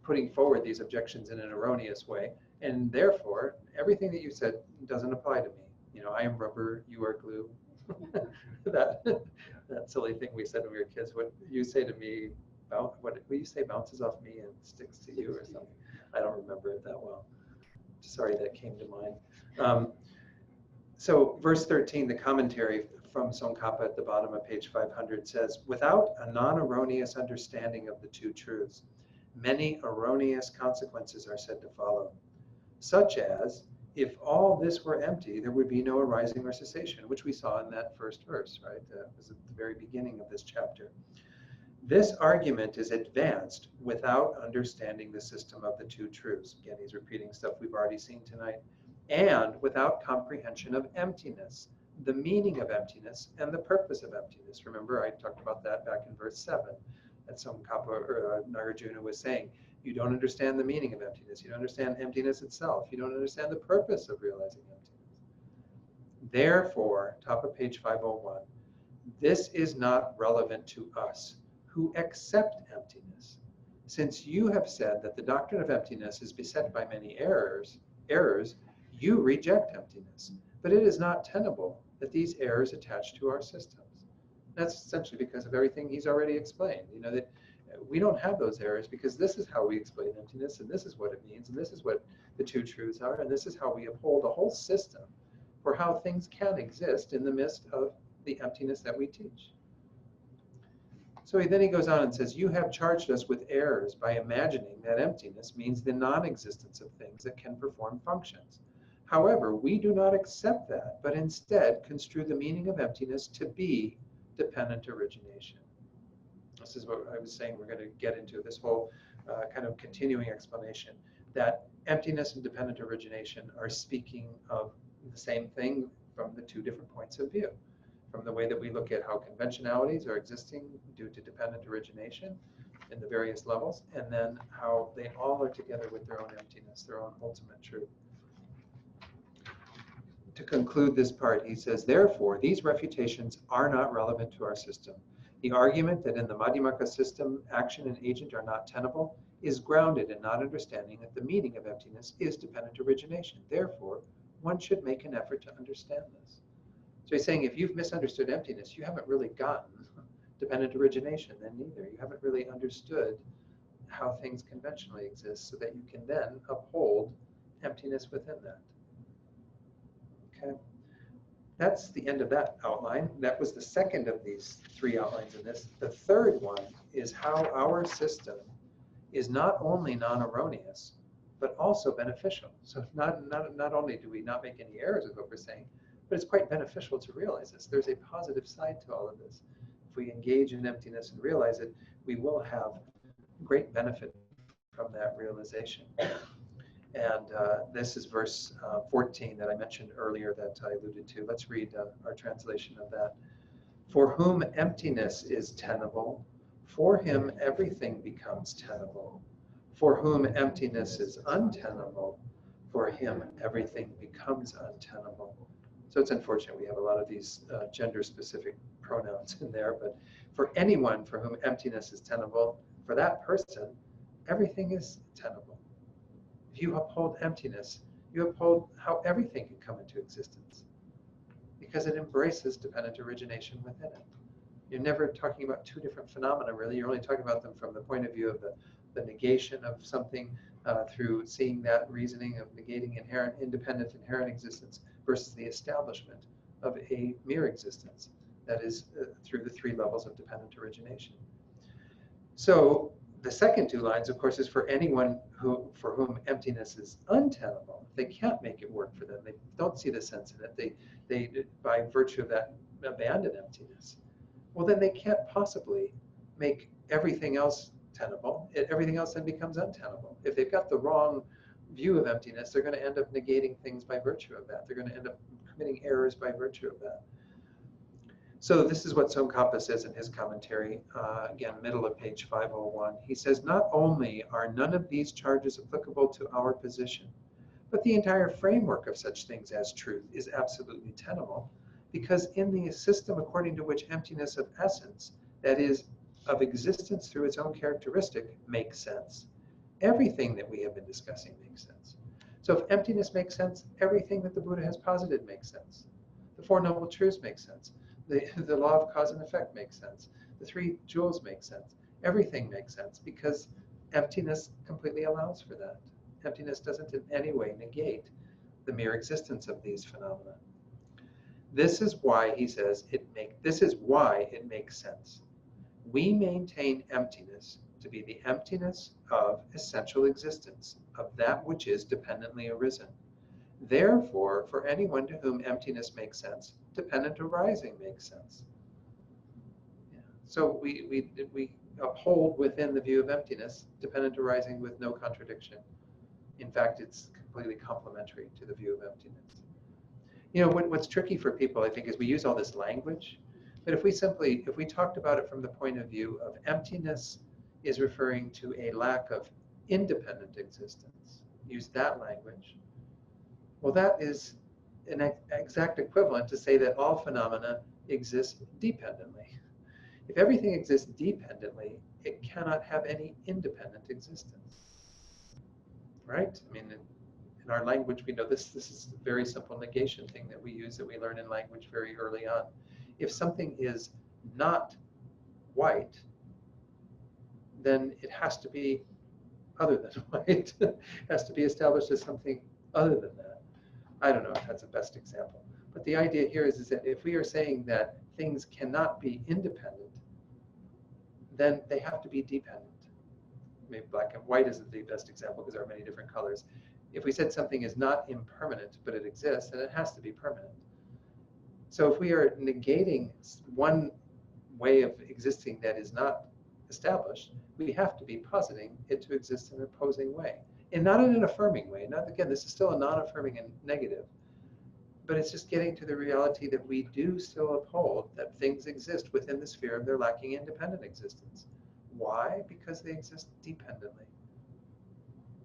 [SPEAKER 1] putting forward these objections in an erroneous way, and therefore everything that you said doesn't apply to me. I am rubber, you are glue. that silly thing we said when we were kids. What you say to me, what you say bounces off me and sticks to you or something. I don't remember it that well. Sorry, that came to mind. So verse 13, the commentary from Tsongkhapa at the bottom of page 500 says, without a non-erroneous understanding of the 2 truths, many erroneous consequences are said to follow, such as, if all this were empty, there would be no arising or cessation, which we saw in that first verse, right? That was at the very beginning of this chapter. This argument is advanced without understanding the system of the 2 truths. Again, he's repeating stuff we've already seen tonight. And without comprehension of emptiness, the meaning of emptiness, and the purpose of emptiness. Remember, I talked about that back in verse 7. That Tsongkhapa or Nagarjuna was saying, you don't understand the meaning of emptiness. You don't understand emptiness itself. You don't understand the purpose of realizing emptiness. Therefore, top of page 501, this is not relevant to us who accept emptiness. Since you have said that the doctrine of emptiness is beset by many errors, you reject emptiness. But it is not tenable that these errors attach to our systems. That's essentially because of everything he's already explained. That we don't have those errors because this is how we explain emptiness, and this is what it means, and this is what the 2 truths are, and this is how we uphold a whole system for how things can exist in the midst of the emptiness that we teach. So then he goes on and says, you have charged us with errors by imagining that emptiness means the non-existence of things that can perform functions. However, we do not accept that, but instead construe the meaning of emptiness to be dependent origination. This is what I was saying we're going to get into, this whole kind of continuing explanation, that emptiness and dependent origination are speaking of the same thing from the 2 different points of view. From the way that we look at how conventionalities are existing due to dependent origination in the various levels, and then how they all are together with their own emptiness, their own ultimate truth. To conclude this part, he says, therefore, these refutations are not relevant to our system. The argument that in the Madhyamaka system, action and agent are not tenable is grounded in not understanding that the meaning of emptiness is dependent origination. Therefore, one should make an effort to understand this. So he's saying if you've misunderstood emptiness, you haven't really gotten dependent origination then either. You haven't really understood how things conventionally exist so that you can then uphold emptiness within that. Okay, that's the end of that outline. That was the second of these 3 outlines in this. The third one is how our system is not only non-erroneous, but also beneficial. So not only do we not make any errors with what we're saying, but it's quite beneficial to realize this. There's a positive side to all of this. If we engage in emptiness and realize it, we will have great benefit from that realization. And this is verse 14 that I mentioned earlier that I alluded to. Let's read our translation of that. For whom emptiness is tenable, for him everything becomes tenable. For whom emptiness is untenable, for him everything becomes untenable. So it's unfortunate we have a lot of these gender-specific pronouns in there, but for anyone for whom emptiness is tenable, for that person, everything is tenable. If you uphold emptiness, you uphold how everything can come into existence, because it embraces dependent origination within it. You're never talking about two different phenomena, really. You're only talking about them from the point of view of the negation of something through seeing that reasoning of negating independent inherent existence versus the establishment of a mere existence that is through the three levels of dependent origination. So the second two lines, of course, is for anyone for whom emptiness is untenable. They can't make it work for them. They don't see the sense in it. They by virtue of that, abandon emptiness. Well, then they can't possibly make everything else tenable. Everything else then becomes untenable. If they've got the wrong view of emptiness, they're going to end up negating things by virtue of that. They're going to end up committing errors by virtue of that. So this is what Tsongkhapa says in his commentary, again, middle of page 501. He says, not only are none of these charges applicable to our position, but the entire framework of such things as truth is absolutely tenable, because in the system according to which emptiness of essence, that is, of existence through its own characteristic, makes sense, everything that we have been discussing makes sense. So if emptiness makes sense, everything that the Buddha has posited makes sense. The Four Noble Truths make sense. The law of cause and effect makes sense. The three jewels make sense. Everything makes sense because emptiness completely allows for that. Emptiness doesn't in any way negate the mere existence of these phenomena. This is why, he says, this is why it makes sense. We maintain emptiness to be the emptiness of essential existence, of that which is dependently arisen. Therefore, for anyone to whom emptiness makes sense, dependent arising makes sense. Yeah. So we uphold within the view of emptiness, dependent arising with no contradiction. In fact, it's completely complementary to the view of emptiness. You know, what's tricky for people, I think, is we use all this language, but if we talked about it from the point of view of emptiness is referring to a lack of independent existence, use that language. Well, that is an exact equivalent to say that all phenomena exist dependently. If everything exists dependently, it cannot have any independent existence. Right? I mean, in our language, we know this is a very simple negation thing that we use, that we learn in language very early on. If something is not white, then it has to be other than white. It has to be established as something other than that. I don't know if that's the best example. But the idea here is that if we are saying that things cannot be independent, then they have to be dependent. Maybe black and white isn't the best example because there are many different colors. If we said something is not impermanent, but it exists, then it has to be permanent. So if we are negating one way of existing that is not established, we have to be positing it to exist in an opposing way. And not in an affirming way. Not, again, this is still a non-affirming and negative, but it's just getting to the reality that we do still uphold that things exist within the sphere of their lacking independent existence. Why? Because they exist dependently.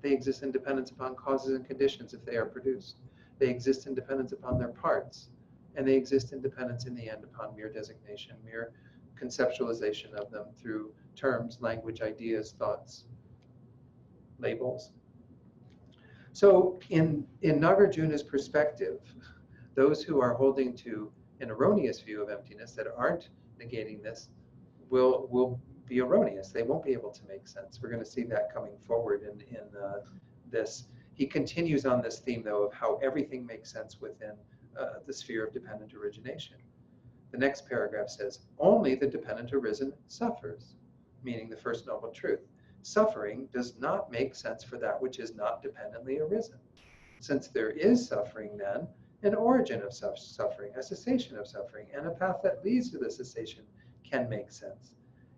[SPEAKER 1] They exist in dependence upon causes and conditions if they are produced. They exist in dependence upon their parts, and they exist in dependence in the end upon mere designation, mere conceptualization of them through terms, language, ideas, thoughts, labels. So in Nagarjuna's perspective, those who are holding to an erroneous view of emptiness that aren't negating this will be erroneous. They won't be able to make sense. We're going to see that coming forward in this. He continues on this theme, though, of how everything makes sense within the sphere of dependent origination. The next paragraph says, only the dependent arisen suffers, meaning the First Noble Truth, Suffering does not make sense for that which is not dependently arisen. Since there is suffering, then, an origin of suffering, a cessation of suffering, and a path that leads to the cessation can make sense.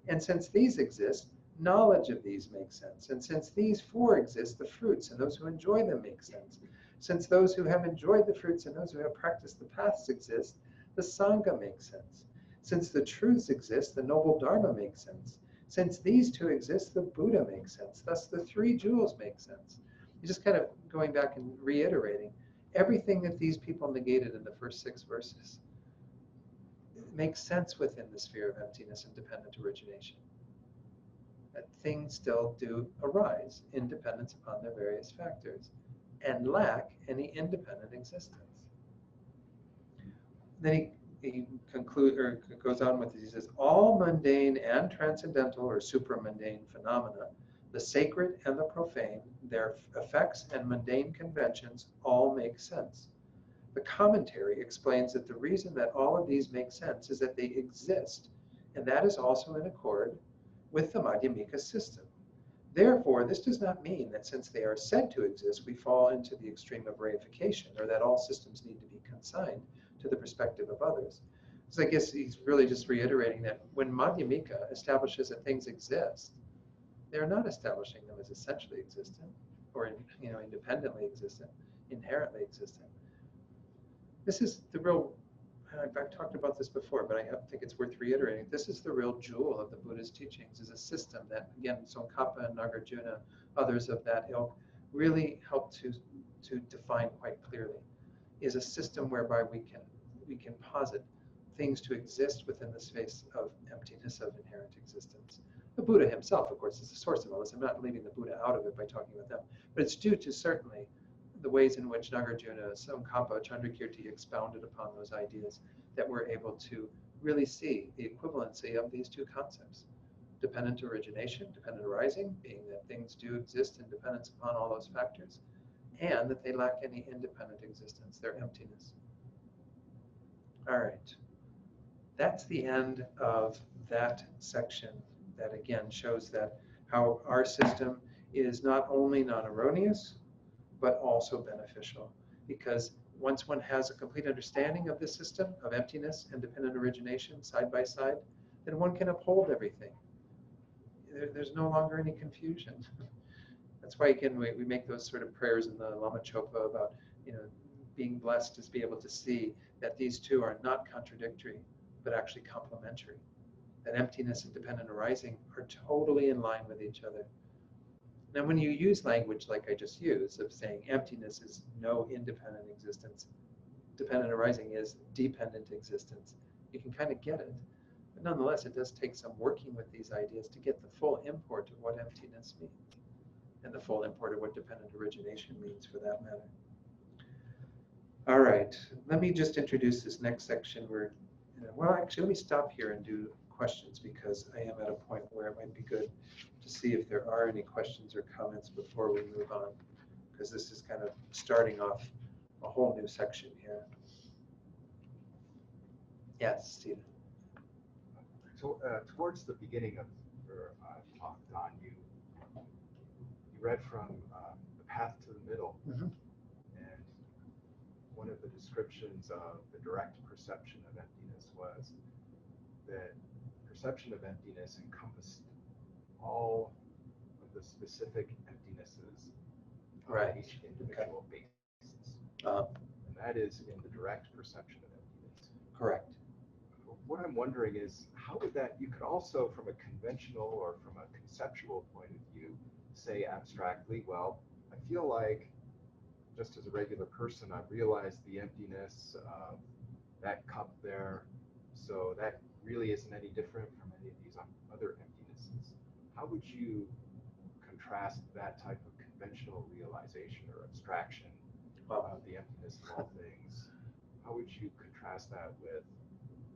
[SPEAKER 1] And since these exist, knowledge of these makes sense. And since these four exist, the fruits and those who enjoy them make sense. Since those who have enjoyed the fruits and those who have practiced the paths exist, the Sangha makes sense. Since the truths exist, the noble Dharma makes sense. Since these two exist, the Buddha makes sense. Thus, the three jewels make sense. You're just kind of going back and reiterating everything that these people negated in the first 6 verses. It makes sense within the sphere of emptiness and dependent origination. That things still do arise in dependence upon their various factors and lack any independent existence. Then he goes on with this. He says, all mundane and transcendental or supramundane phenomena, the sacred and the profane, their effects and mundane conventions all make sense. The commentary explains that the reason that all of these make sense is that they exist, and that is also in accord with the Madhyamika system. Therefore, this does not mean that since they are said to exist, we fall into the extreme of reification, or that all systems need to be consigned to the perspective of others. So I guess he's really just reiterating that when Madhyamika establishes that things exist, they're not establishing them as essentially existent or independently existent, inherently existent. This is the real, I've talked about this before, but I think it's worth reiterating. This is the real jewel of the Buddha's teachings, is a system that, again, Tsongkhapa and Nagarjuna, others of that ilk, really help to define quite clearly, is a system whereby we can posit things to exist within the space of emptiness of inherent existence. The Buddha himself, of course, is the source of all this. I'm not leaving the Buddha out of it by talking about them, but it's due to certainly the ways in which Nagarjuna, Tsongkhapa, Chandrakirti expounded upon those ideas that we're able to really see the equivalency of these two concepts. Dependent origination, dependent arising, being that things do exist in dependence upon all those factors, and that they lack any independent existence, their emptiness. All right. That's the end of that section that, again, shows that how our system is not only non-erroneous, but also beneficial. Because once one has a complete understanding of this system of emptiness and dependent origination side by side, then one can uphold everything. There's no longer any confusion. That's why, again, we make those sort of prayers in the Lama Chopa about, being blessed to be able to see that these two are not contradictory, but actually complementary. That emptiness and dependent arising are totally in line with each other. Now, when you use language like I just used, of saying emptiness is no independent existence, dependent arising is dependent existence, you can kind of get it. But nonetheless, it does take some working with these ideas to get the full import of what emptiness means, and the full import of what dependent origination means, for that matter. All right, let me just introduce this next section where, well, actually, let me stop here and do questions, because I am at a point where it might be good to see if there are any questions or comments before we move on, because this is kind of starting off a whole new section here. Yes, Stephen.
[SPEAKER 4] So towards the beginning of your talk, Don, you read from The Path to the Middle, and one of the descriptions of the direct perception of emptiness was that perception of emptiness encompassed all of the specific emptinesses of each individual basis. And that is in the direct perception of emptiness.
[SPEAKER 1] Correct.
[SPEAKER 4] What I'm wondering is, how would that, you could also, from a conventional or from a conceptual point of view, say abstractly, well, I feel like, just as a regular person, I've realized the emptiness of that cup there, so that really isn't any different from any of these other emptinesses. How would you contrast that type of conventional realization or abstraction of the emptiness of all things? How would you contrast that with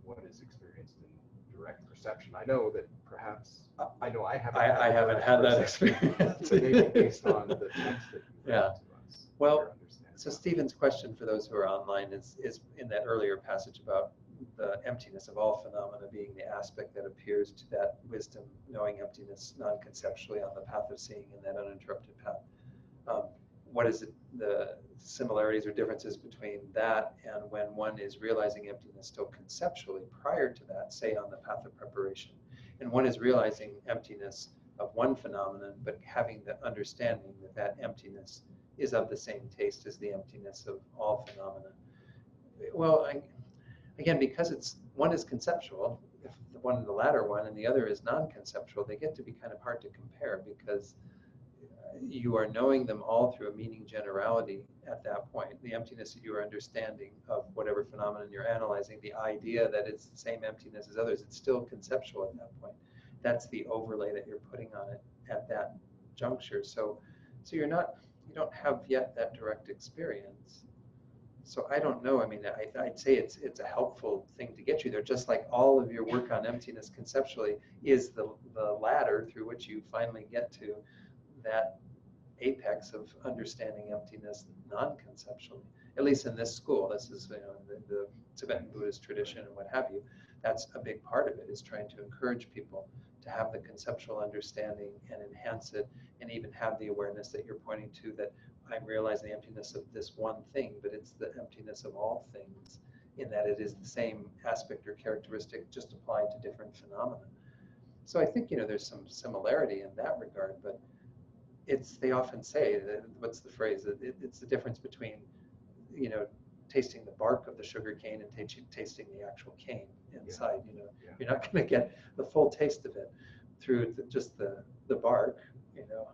[SPEAKER 4] what is experienced in direct perception? I know that perhaps, I know I haven't
[SPEAKER 1] had that experience.
[SPEAKER 4] But maybe based on the text that you read to us.
[SPEAKER 1] Well, so Stephen's question, for those who are online, is in that earlier passage about the emptiness of all phenomena being the aspect that appears to that wisdom, knowing emptiness non-conceptually on the path of seeing in that uninterrupted path. What is the similarities or differences between that and when one is realizing emptiness still conceptually prior to that, say on the path of preparation, and one is realizing emptiness of one phenomenon, but having the understanding that that emptiness is of the same taste as the emptiness of all phenomena. Well, again, because it's one is conceptual, if the latter one and the other is non-conceptual, they get to be kind of hard to compare because you are knowing them all through a meaning generality at that point. The emptiness that you are understanding of whatever phenomenon you're analyzing, the idea that it's the same emptiness as others, it's still conceptual at that point. That's the overlay that you're putting on it at that juncture. So you don't have yet that direct experience. So I don't know. I mean, I'd say it's a helpful thing to get you there, just like all of your work on emptiness conceptually is the ladder through which you finally get to that apex of understanding emptiness non-conceptually. At least in this school, this is the Tibetan Buddhist tradition and what have you. That's a big part of it, is trying to encourage people to have the conceptual understanding and enhance it, and even have the awareness that you're pointing to, that I'm realizing the emptiness of this one thing, but it's the emptiness of all things, in that it is the same aspect or characteristic just applied to different phenomena. So I think there's some similarity in that regard, but they often say that, what's the phrase? It's the difference between tasting the bark of the sugar cane and tasting the actual cane inside. You're not going to get the full taste of it through just the bark.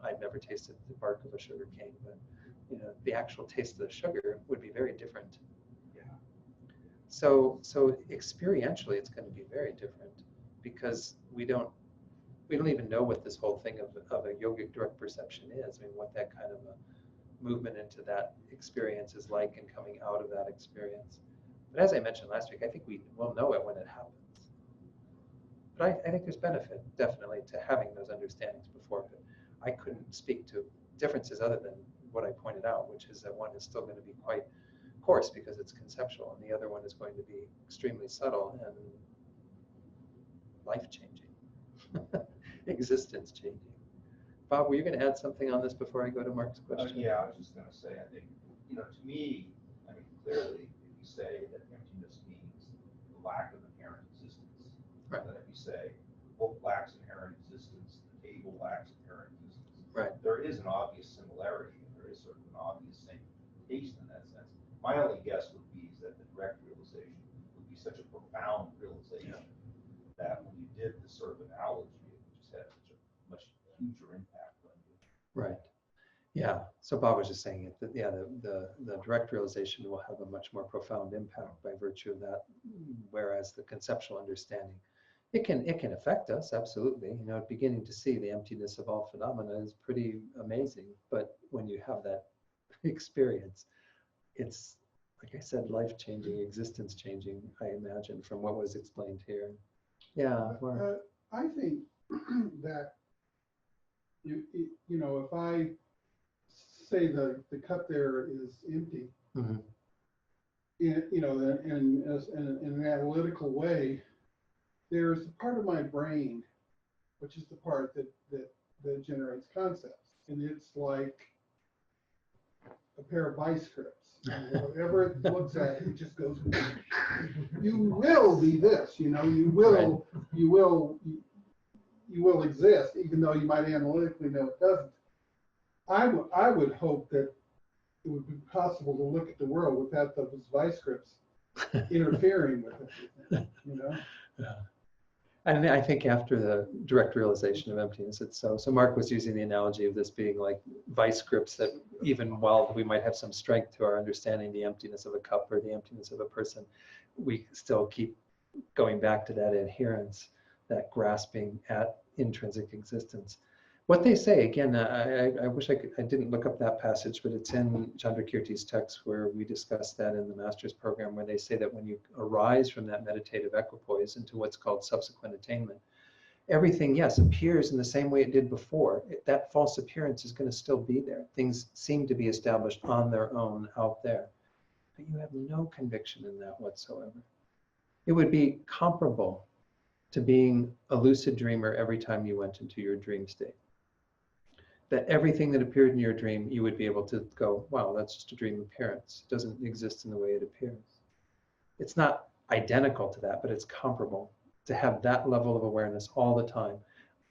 [SPEAKER 1] I've never tasted the bark of a sugar cane, but the actual taste of the sugar would be very different.
[SPEAKER 4] Yeah.
[SPEAKER 1] So experientially, it's going to be very different, because we don't even know what this whole thing of a yogic direct perception is. I mean, what that kind of a movement into that experience is like, and coming out of that experience. But as I mentioned last week, I think we will know it when it happens. But I think there's benefit, definitely, to having those understandings before. But I couldn't speak to differences other than what I pointed out, which is that one is still going to be quite coarse because it's conceptual, and the other one is going to be extremely subtle and life-changing, existence-changing. Bob, were you going to add something on this before I go to Mark's question?
[SPEAKER 2] Yeah, I was just going to say, I think, to me, clearly, if you say that emptiness means the lack of inherent existence,
[SPEAKER 1] right.
[SPEAKER 2] Then if you say the book lacks inherent existence, the table lacks inherent existence,
[SPEAKER 1] right.
[SPEAKER 2] There is an obvious similarity, and there is sort of an obvious same taste in that sense. My only guess would be that the direct realization would be such a profound realization that when you did this sort of analogy, it just had such a much huger impact on you.
[SPEAKER 1] Right. Yeah. So Bob was just saying that the direct realization will have a much more profound impact by virtue of that, whereas the conceptual understanding, it can affect us, absolutely. Beginning to see the emptiness of all phenomena is pretty amazing. But when you have that experience, it's, like I said, life-changing, existence-changing, I imagine, from what was explained here. Yeah.
[SPEAKER 5] I think that if I say the cup there is empty,
[SPEAKER 1] mm-hmm.
[SPEAKER 5] in an analytical way, there's a part of my brain, which is the part that generates concepts, and it's like a pair of vice grips. Whatever it looks at, it just goes. You will be this, you will,
[SPEAKER 1] Right.
[SPEAKER 5] you will exist, even though you might analytically know it doesn't. I would hope that it would be possible to look at the world without those vice grips interfering with everything,
[SPEAKER 1] Yeah. And I think after the direct realization of emptiness, it's so Mark was using the analogy of this being like vice grips that even while we might have some strength to our understanding the emptiness of a cup or the emptiness of a person, we still keep going back to that adherence, that grasping at intrinsic existence. What they say, again, I wish I didn't look up that passage, but it's in Chandrakirti's text where we discuss that in the master's program, where they say that when you arise from that meditative equipoise into what's called subsequent attainment, everything, yes, appears in the same way it did before. That false appearance is going to still be there. Things seem to be established on their own out there, but you have no conviction in that whatsoever. It would be comparable to being a lucid dreamer every time you went into your dream state. That everything that appeared in your dream, you would be able to go, wow, that's just a dream appearance. It doesn't exist in the way it appears. It's not identical to that, but it's comparable. To have that level of awareness all the time.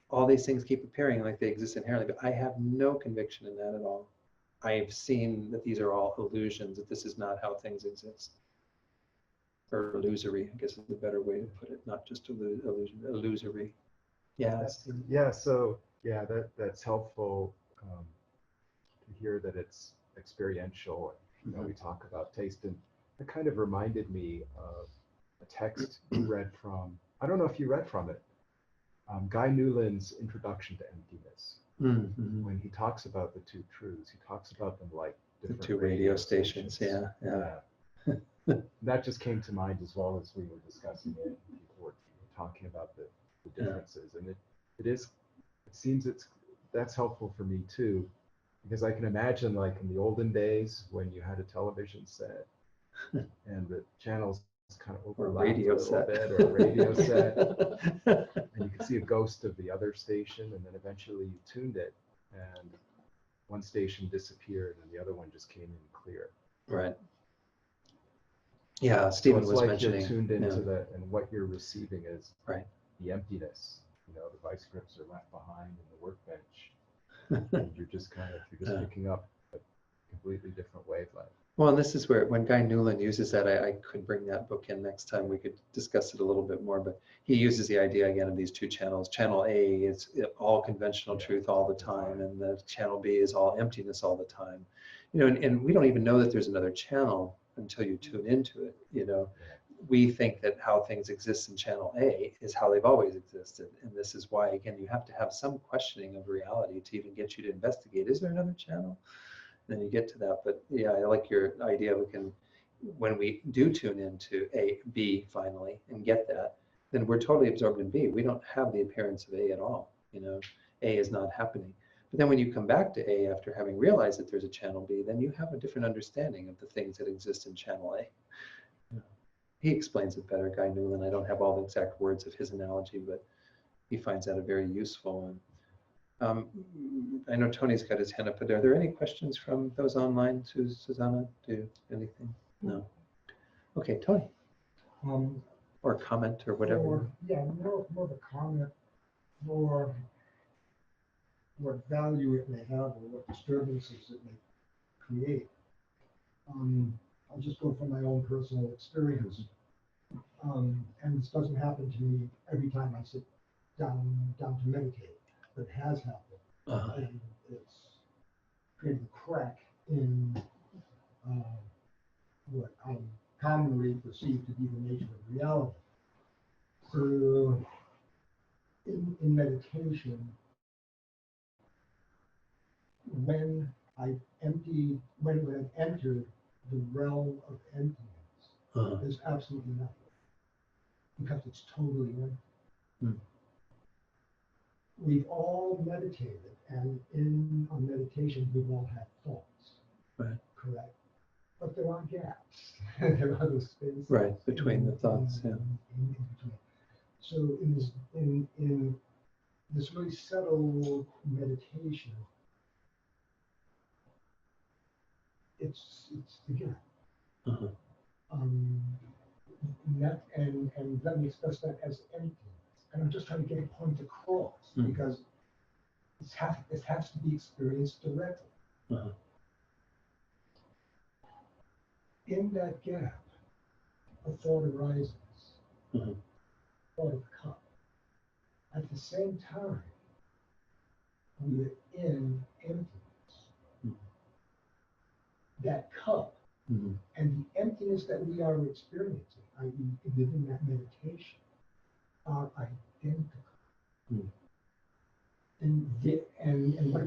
[SPEAKER 1] All these things keep appearing like they exist inherently, but I have no conviction in that at all. I've seen that these are all illusions, that this is not how things exist. Or illusory, I guess is the better way to put it, not just illusion, illusory. Yeah.
[SPEAKER 4] Yeah, so yeah, that's helpful to hear that it's experiential. You know, we talk about taste, and it kind of reminded me of a text you read from, I don't know if you read from it, Guy Newland's Introduction to Emptiness.
[SPEAKER 1] Mm-hmm.
[SPEAKER 4] When he talks about the two truths, he talks about them like different
[SPEAKER 1] the two radio stations. Yeah.
[SPEAKER 4] That just came to mind as well as we were discussing it. People were talking about the differences, and it seems that's helpful for me too, because I can imagine, like in the olden days when you had a television set and the channels kind of overlapped a little bit, or a radio set, and you could see a ghost of the other station, and then eventually you tuned it, and one station disappeared and the other one just came in clear.
[SPEAKER 1] Right. Yeah, Stephen was
[SPEAKER 4] like
[SPEAKER 1] mentioning.
[SPEAKER 4] You're tuned into and what you're receiving is
[SPEAKER 1] right.
[SPEAKER 4] The emptiness. You know, the vice grips are left behind in the workbench, and you're just picking up a completely different wavelength. Well,
[SPEAKER 1] and this is where, when Guy Newland uses that, I could bring that book in next time. We could discuss it a little bit more, but he uses the idea again of these two channels. Channel A is all conventional truth all the time, and the channel B is all emptiness all the time. You know, and we don't even know that there's another channel until you tune into it. You know, we think that how things exist in channel A is how they've always existed, and this is why, again, you have to have some questioning of reality to even get you to investigate, is there another channel? And then you get to that. But yeah, I like your idea. We can, when we do tune into B finally and get that, then we're totally absorbed in B. We don't have the appearance of A at all. You know, A is not happening. But then when you come back to A after having realized that there's a channel B, then you have a different understanding of the things that exist in channel A. He explains it better, Guy Newland. I don't have all the exact words of his analogy, but he finds that a very useful one. I know Tony's got his hand up, but are there any questions from those online, Susanna? Do anything? No. Okay, Tony. Or comment or whatever.
[SPEAKER 6] More of a comment for what value it may have or what disturbances it may create. I'll just go from my own personal experience. And this doesn't happen to me every time I sit down to meditate, but it has happened. And it's created a crack in what I commonly perceive to be the nature of reality. So in meditation, when I've entered the realm of emptiness, there's absolutely nothing, because it's totally empty. We've all meditated, and in our meditation, we've all had thoughts, correct? But there are gaps. There are those spaces.
[SPEAKER 1] Right, between the thoughts,
[SPEAKER 6] in between. So in this really settled meditation, it's the gap. And let me express that as emptiness. And I'm just trying to get a point across, because this has to be experienced directly. In that gap, a thought arises, thought of cup. At the same time, we are in emptiness. That cup and the emptiness that we are experiencing, i.e. within that meditation, are identical. And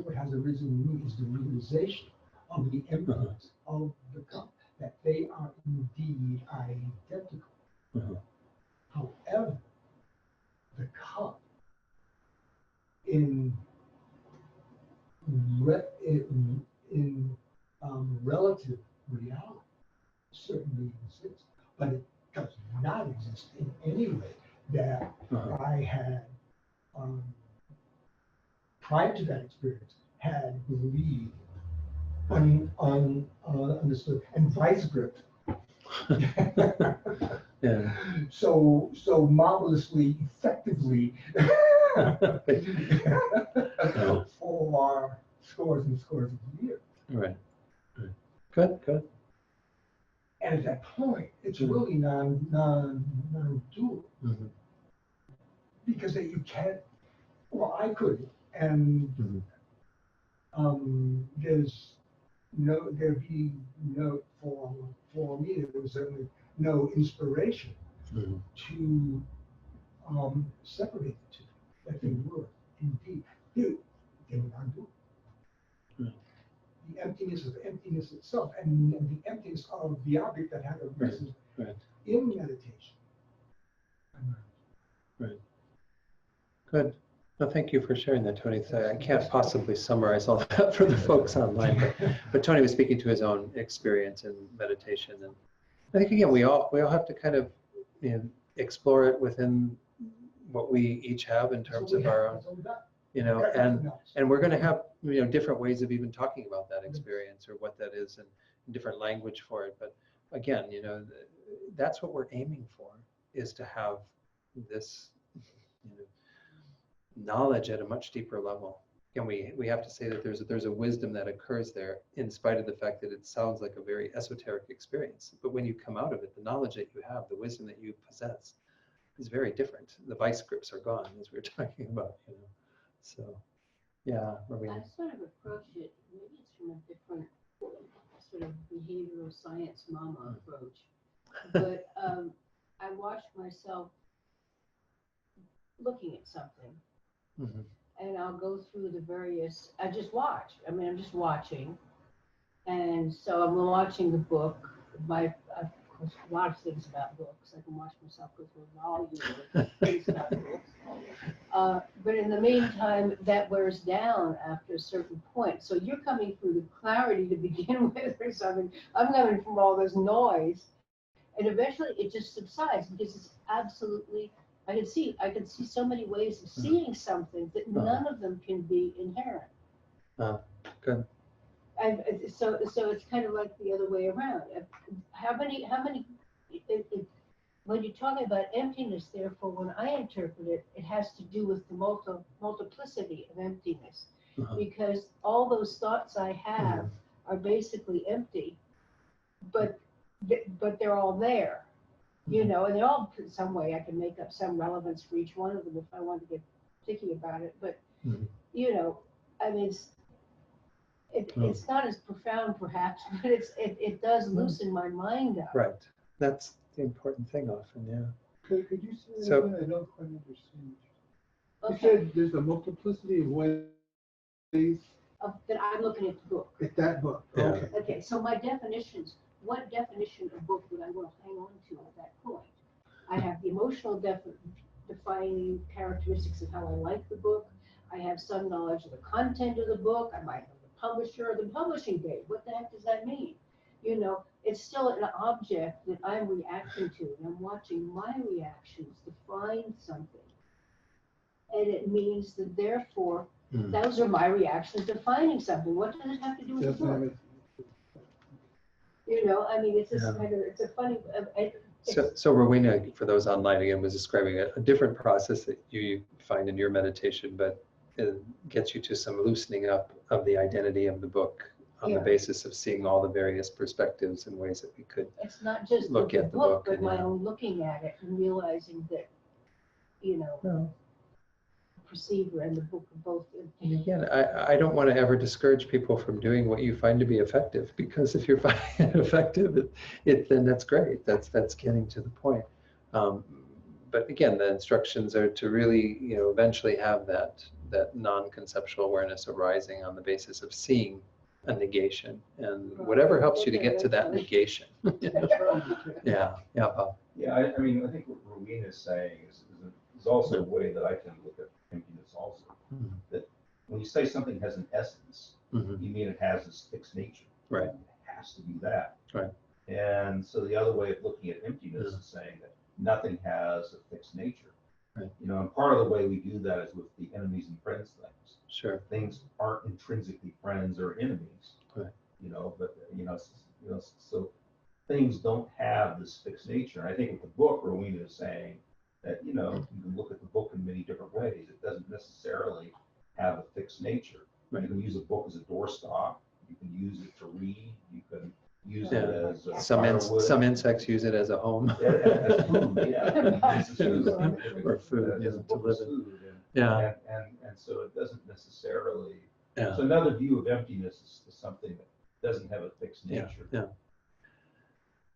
[SPEAKER 6] what has arisen in me is the realization of the emptiness of the cup, that they are indeed identical. However, the cup in relative reality certainly exists, but does not exist in any way that I had, prior to that experience, had believed, understood, and vice gripped.
[SPEAKER 1] Yeah.
[SPEAKER 6] So marvelously, effectively for scores and scores of years.
[SPEAKER 1] Right. Good, good.
[SPEAKER 6] And at that point, it's really non-dual.
[SPEAKER 1] Mhm.
[SPEAKER 6] Because that you can't, well, I couldn't, and there'd be no, for me, there was certainly no inspiration to separate the two, that they were indeed, they were not dual. The emptiness of emptiness itself, and the emptiness of the object that had arisen in meditation.
[SPEAKER 1] Right. Good. Well, thank you for sharing that, Tony. So I can't possibly summarize all that for the folks online, but Tony was speaking to his own experience in meditation, and I think again we all have to kind of explore it within what we each have in terms of our own, and we're going to have different ways of even talking about that experience or what that is, and different language for it. But again, that's what we're aiming for, is to have this knowledge at a much deeper level. And we have to say that there's a wisdom that occurs there, in spite of the fact that it sounds like a very esoteric experience. But when you come out of it, the knowledge that you have, the wisdom that you possess, is very different. The vice grips are gone, as we were talking about. So yeah,
[SPEAKER 3] I sort of approach it, maybe it's from a different sort of behavioral science mama approach, but I watch myself looking at something, and I'll go through the various, I just watch. I mean, I'm just watching. And so I'm watching the book. Of course, a lot of things about books. I can watch myself go through a volume of things about books. But in the meantime, that wears down after a certain point. So you're coming through the clarity to begin with or something. I'm coming from all this noise. And eventually it just subsides because it's absolutely, I can see so many ways of seeing something that none of them can be inherent.
[SPEAKER 1] Good.
[SPEAKER 3] And so it's kind of like the other way around. How many, when you're talking about emptiness, therefore, when I interpret it, it has to do with the multiplicity of emptiness. Because all those thoughts I have are basically empty, but they're all there. And they all, in some way, I can make up some relevance for each one of them if I want to get picky about it. But, I mean, it's not as profound, perhaps, but it does loosen my mind up.
[SPEAKER 1] Right. That's the important thing often, yeah.
[SPEAKER 5] Could you say that
[SPEAKER 1] So-
[SPEAKER 5] again? I don't quite understand. You
[SPEAKER 3] Okay.
[SPEAKER 5] said there's a multiplicity of ways
[SPEAKER 3] That I'm looking at the book.
[SPEAKER 5] at that book.
[SPEAKER 1] Yeah.
[SPEAKER 5] Okay.
[SPEAKER 3] Okay, so my definitions, what definition of book would I want to hang on to at that point? I have the emotional defining characteristics of how I like the book. I have some knowledge of the content of the book. I might know the publisher or the publishing date. What the heck does that mean? It's still an object that I'm reacting to, and I'm watching my reactions define something. And it means that therefore, those are my reactions defining something. What does it have to do with the
[SPEAKER 5] Doesn't
[SPEAKER 3] book?
[SPEAKER 5] have it-
[SPEAKER 3] I mean, it's just
[SPEAKER 1] Yeah.
[SPEAKER 3] kind of, it's a funny,
[SPEAKER 1] So Rowena, for those online again, was describing a different process that you find in your meditation, but it gets you to some loosening up of the identity of the book on the
[SPEAKER 3] Yeah.
[SPEAKER 1] basis of seeing all the various perspectives and ways that we could.
[SPEAKER 3] it's not just
[SPEAKER 1] Look
[SPEAKER 3] the
[SPEAKER 1] at the
[SPEAKER 3] book,
[SPEAKER 1] book
[SPEAKER 3] but
[SPEAKER 1] and,
[SPEAKER 3] my
[SPEAKER 1] yeah.
[SPEAKER 3] own looking at it and realizing that, perceiver and the book are both.
[SPEAKER 1] And again, I don't want to ever discourage people from doing what you find to be effective, because if you're finding it effective, then that's great. That's getting to the point. But again, the instructions are to really, eventually have that non-conceptual awareness arising on the basis of seeing a negation, and whatever helps you to get to that negation. Yeah, Bob.
[SPEAKER 2] Yeah, I mean, I think what Rowena is saying is also a way that I can look at emptiness also. That when you say something has an essence, you mean it has this fixed nature.
[SPEAKER 1] Right.
[SPEAKER 2] It has to be that.
[SPEAKER 1] Right.
[SPEAKER 2] And And so the other way of looking at emptiness is saying that nothing has a fixed nature.
[SPEAKER 1] Right.
[SPEAKER 2] You know, and part of the way we do that is with the enemies and friends things.
[SPEAKER 1] Sure.
[SPEAKER 2] Things aren't intrinsically friends or enemies.
[SPEAKER 1] Right.
[SPEAKER 2] You know, but so things don't have this fixed nature. And I think with the book, Rowena is saying that, you know, you can look at the book in many different ways. It doesn't necessarily have a fixed nature.
[SPEAKER 1] Right.
[SPEAKER 2] You can use a book as a doorstop. You can use it to read. You can use
[SPEAKER 1] Yeah.
[SPEAKER 2] it as a
[SPEAKER 1] Some insects use it as a home.
[SPEAKER 2] Yeah, as food, yeah. Use it as
[SPEAKER 1] Or food,
[SPEAKER 2] as
[SPEAKER 1] yeah,
[SPEAKER 2] a
[SPEAKER 1] to
[SPEAKER 2] book
[SPEAKER 1] live
[SPEAKER 2] as
[SPEAKER 1] in.
[SPEAKER 2] food.
[SPEAKER 1] Yeah.
[SPEAKER 2] And so it doesn't necessarily.
[SPEAKER 1] Yeah.
[SPEAKER 2] So another view of emptiness is something that doesn't have a fixed
[SPEAKER 1] Yeah.
[SPEAKER 2] nature.
[SPEAKER 1] Yeah.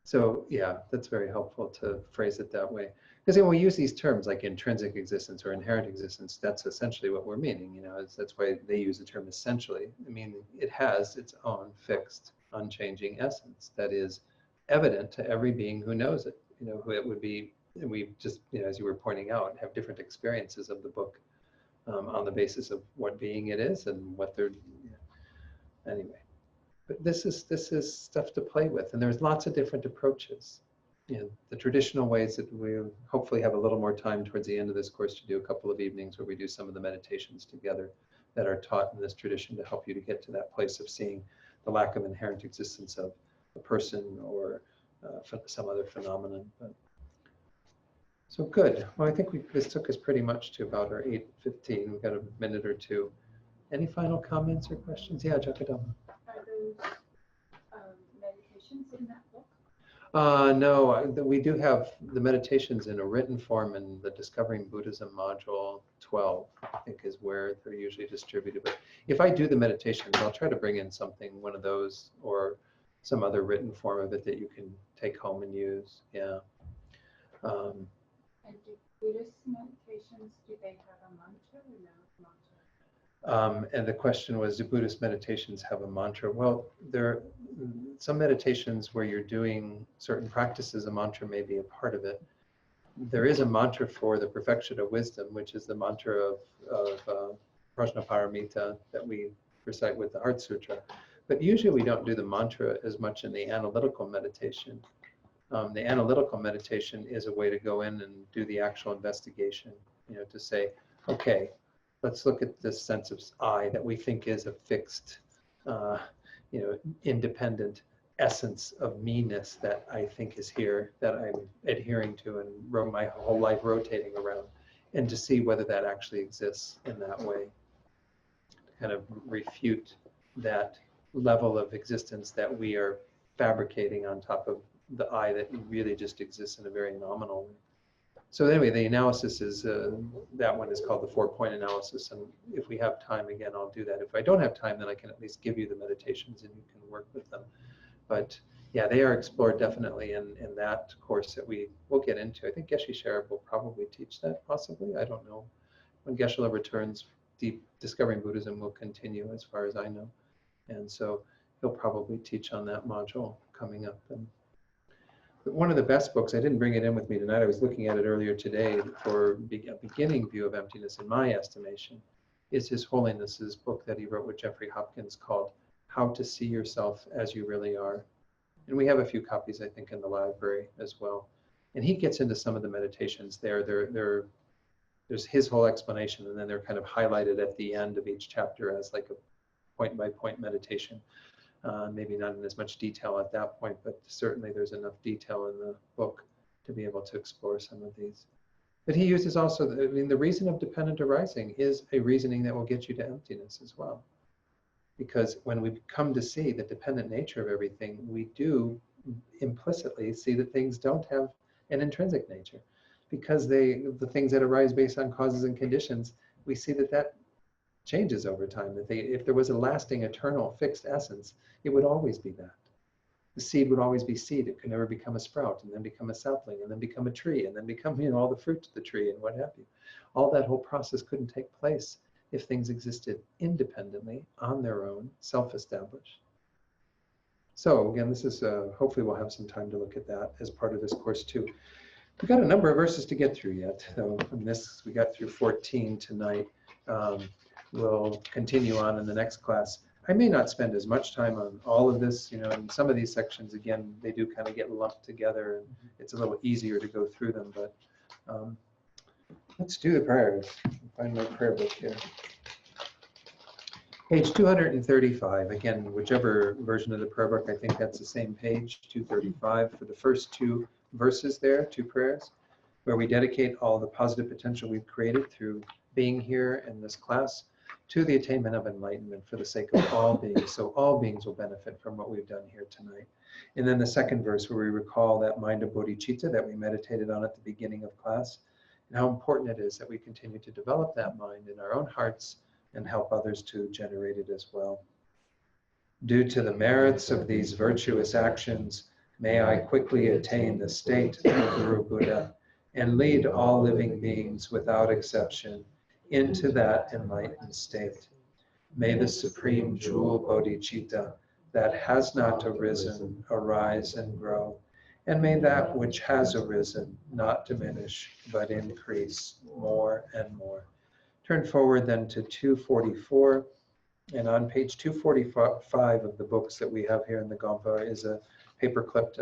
[SPEAKER 1] So yeah, that's very helpful to phrase it that way. Because when we use these terms like intrinsic existence or inherent existence, that's essentially what we're meaning. You know, that's why they use the term essentially. I mean, it has its own fixed, unchanging essence that is evident to every being who knows it. You know, who it would be. And we just, you know, as you were pointing out, have different experiences of the book on the basis of what being it is and what they're. You know, anyway. But this is stuff to play with, and there's lots of different approaches. You know, the traditional ways that we hopefully have a little more time towards the end of this course to do a couple of evenings where we do some of the meditations together that are taught in this tradition to help you to get to that place of seeing the lack of inherent existence of a person or some other phenomenon. But, so good. Well, I think this took us pretty much to about our 8:15. We've got a minute or two. Any final comments or questions? Yeah, Jakadama.
[SPEAKER 7] Are those meditations in that book?
[SPEAKER 1] No, we do have the meditations in a written form in the Discovering Buddhism module 12, I think is where they're usually distributed. But if I do the meditations, I'll try to bring in something, one of those, or some other written form of it that you can take home and use. Yeah.
[SPEAKER 7] And do Buddhist meditations, do they have a mantra or no mantra?
[SPEAKER 1] And the question was, do Buddhist meditations have a mantra? Well, there are some meditations where you're doing certain practices, a mantra may be a part of it. There is a mantra for the perfection of wisdom, which is the mantra of Prajnaparamita that we recite with the Heart Sutra. But usually we don't do the mantra as much in the analytical meditation. The analytical meditation is a way to go in and do the actual investigation, you know, to say, okay, let's look at this sense of I that we think is a fixed, you know, independent essence of me-ness that I think is here, that I'm adhering to and my whole life rotating around, and to see whether that actually exists in that way. Kind of refute that level of existence that we are fabricating on top of the I that really just exists in a very nominal way. So anyway, the analysis is, that one is called the 4-point analysis. And if we have time, again, I'll do that. If I don't have time, then I can at least give you the meditations and you can work with them. But yeah, they are explored definitely in that course that we will get into. I think Geshe Sharab will probably teach that, possibly. I don't know. When Geshe returns, Deep Discovering Buddhism will continue as far as I know. And so he'll probably teach on that module coming up. And one of the best books, I didn't bring it in with me tonight, I was looking at it earlier today for a beginning view of emptiness in my estimation, is His Holiness's book that he wrote with Jeffrey Hopkins called How to See Yourself as You Really Are. And we have a few copies, I think, in the library as well. And he gets into some of the meditations there. There's his whole explanation, and then they're kind of highlighted at the end of each chapter as like a point-by-point meditation. Maybe not in as much detail at that point, but certainly there's enough detail in the book to be able to explore some of these. But he uses also, I mean, the reason of dependent arising is a reasoning that will get you to emptiness as well. Because when we come to see the dependent nature of everything, we do implicitly see that things don't have an intrinsic nature. Because the things that arise based on causes and conditions, we see that changes over time. That if there was a lasting, eternal, fixed essence, it would always be that. The seed would always be seed. It could never become a sprout, and then become a sapling, and then become a tree, and then become, you know, all the fruit of the tree and what have you. All that whole process couldn't take place if things existed independently, on their own, self-established. So again, this is hopefully we'll have some time to look at that as part of this course too. We've got a number of verses to get through yet. So from this, we got through 14 tonight. We'll continue on in the next class. I may not spend as much time on all of this, and some of these sections, again, they do kind of get lumped together, and it's a little easier to go through them, but let's do the prayers. Find my prayer book here. Page 235, again, whichever version of the prayer book, I think that's the same page, 235, for the first two verses there, two prayers, where we dedicate all the positive potential we've created through being here in this class to the attainment of enlightenment for the sake of all beings. So all beings will benefit from what we've done here tonight. And then the second verse where we recall that mind of bodhicitta that we meditated on at the beginning of class, and how important it is that we continue to develop that mind in our own hearts and help others to generate it as well. Due to the merits of these virtuous actions, may I quickly attain the state of Guru Buddha and lead all living beings without exception into that enlightened state. May the supreme jewel bodhicitta that has not arisen arise and grow, and may that which has arisen not diminish but increase more and more. Turn forward then to 244, and on page 245 of the books that we have here in the Gompa is a paper-clipped,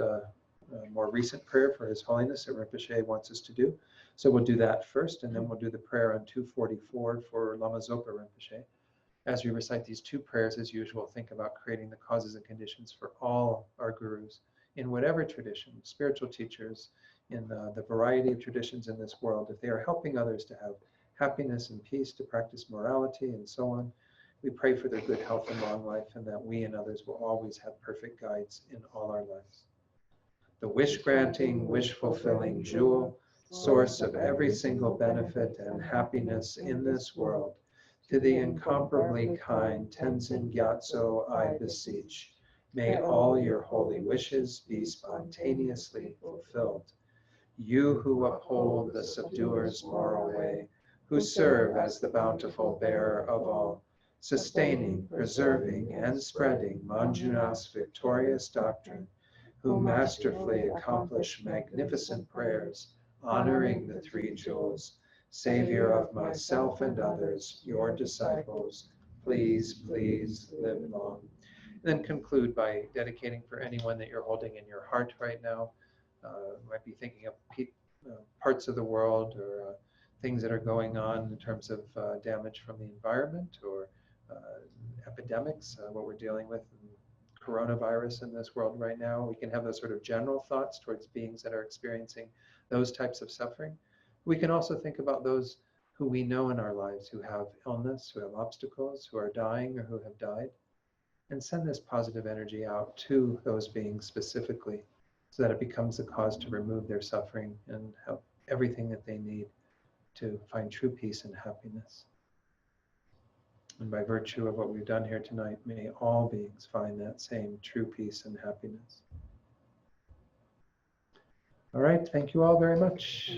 [SPEAKER 1] more recent prayer for His Holiness that Rinpoche wants us to do. So we'll do that first, and then we'll do the prayer on 244 for Lama Zopa Rinpoche. As we recite these two prayers, as usual, think about creating the causes and conditions for all our gurus in whatever tradition, spiritual teachers, in the variety of traditions in this world. If they are helping others to have happiness and peace, to practice morality and so on, we pray for their good health and long life, and that we and others will always have perfect guides in all our lives. The wish-granting, wish-fulfilling jewel, source of every single benefit and happiness in this world, to the incomparably kind Tenzin Gyatso I beseech, may all your holy wishes be spontaneously fulfilled. You who uphold the subduer's moral way, who serve as the bountiful bearer of all, sustaining, preserving, and spreading Manjunath's victorious doctrine, who masterfully accomplish magnificent prayers, honoring the three jewels, Savior of myself and others, your disciples, please, please live long. And then conclude by dedicating for anyone that you're holding in your heart right now. Might be thinking of parts of the world or things that are going on in terms of damage from the environment or epidemics, what we're dealing with, coronavirus in this world right now. We can have those sort of general thoughts towards beings that are experiencing those types of suffering. We can also think about those who we know in our lives who have illness, who have obstacles, who are dying or who have died, and send this positive energy out to those beings specifically so that it becomes a cause to remove their suffering and have everything that they need to find true peace and happiness. And by virtue of what we've done here tonight, may all beings find that same true peace and happiness. All right, thank you all very much.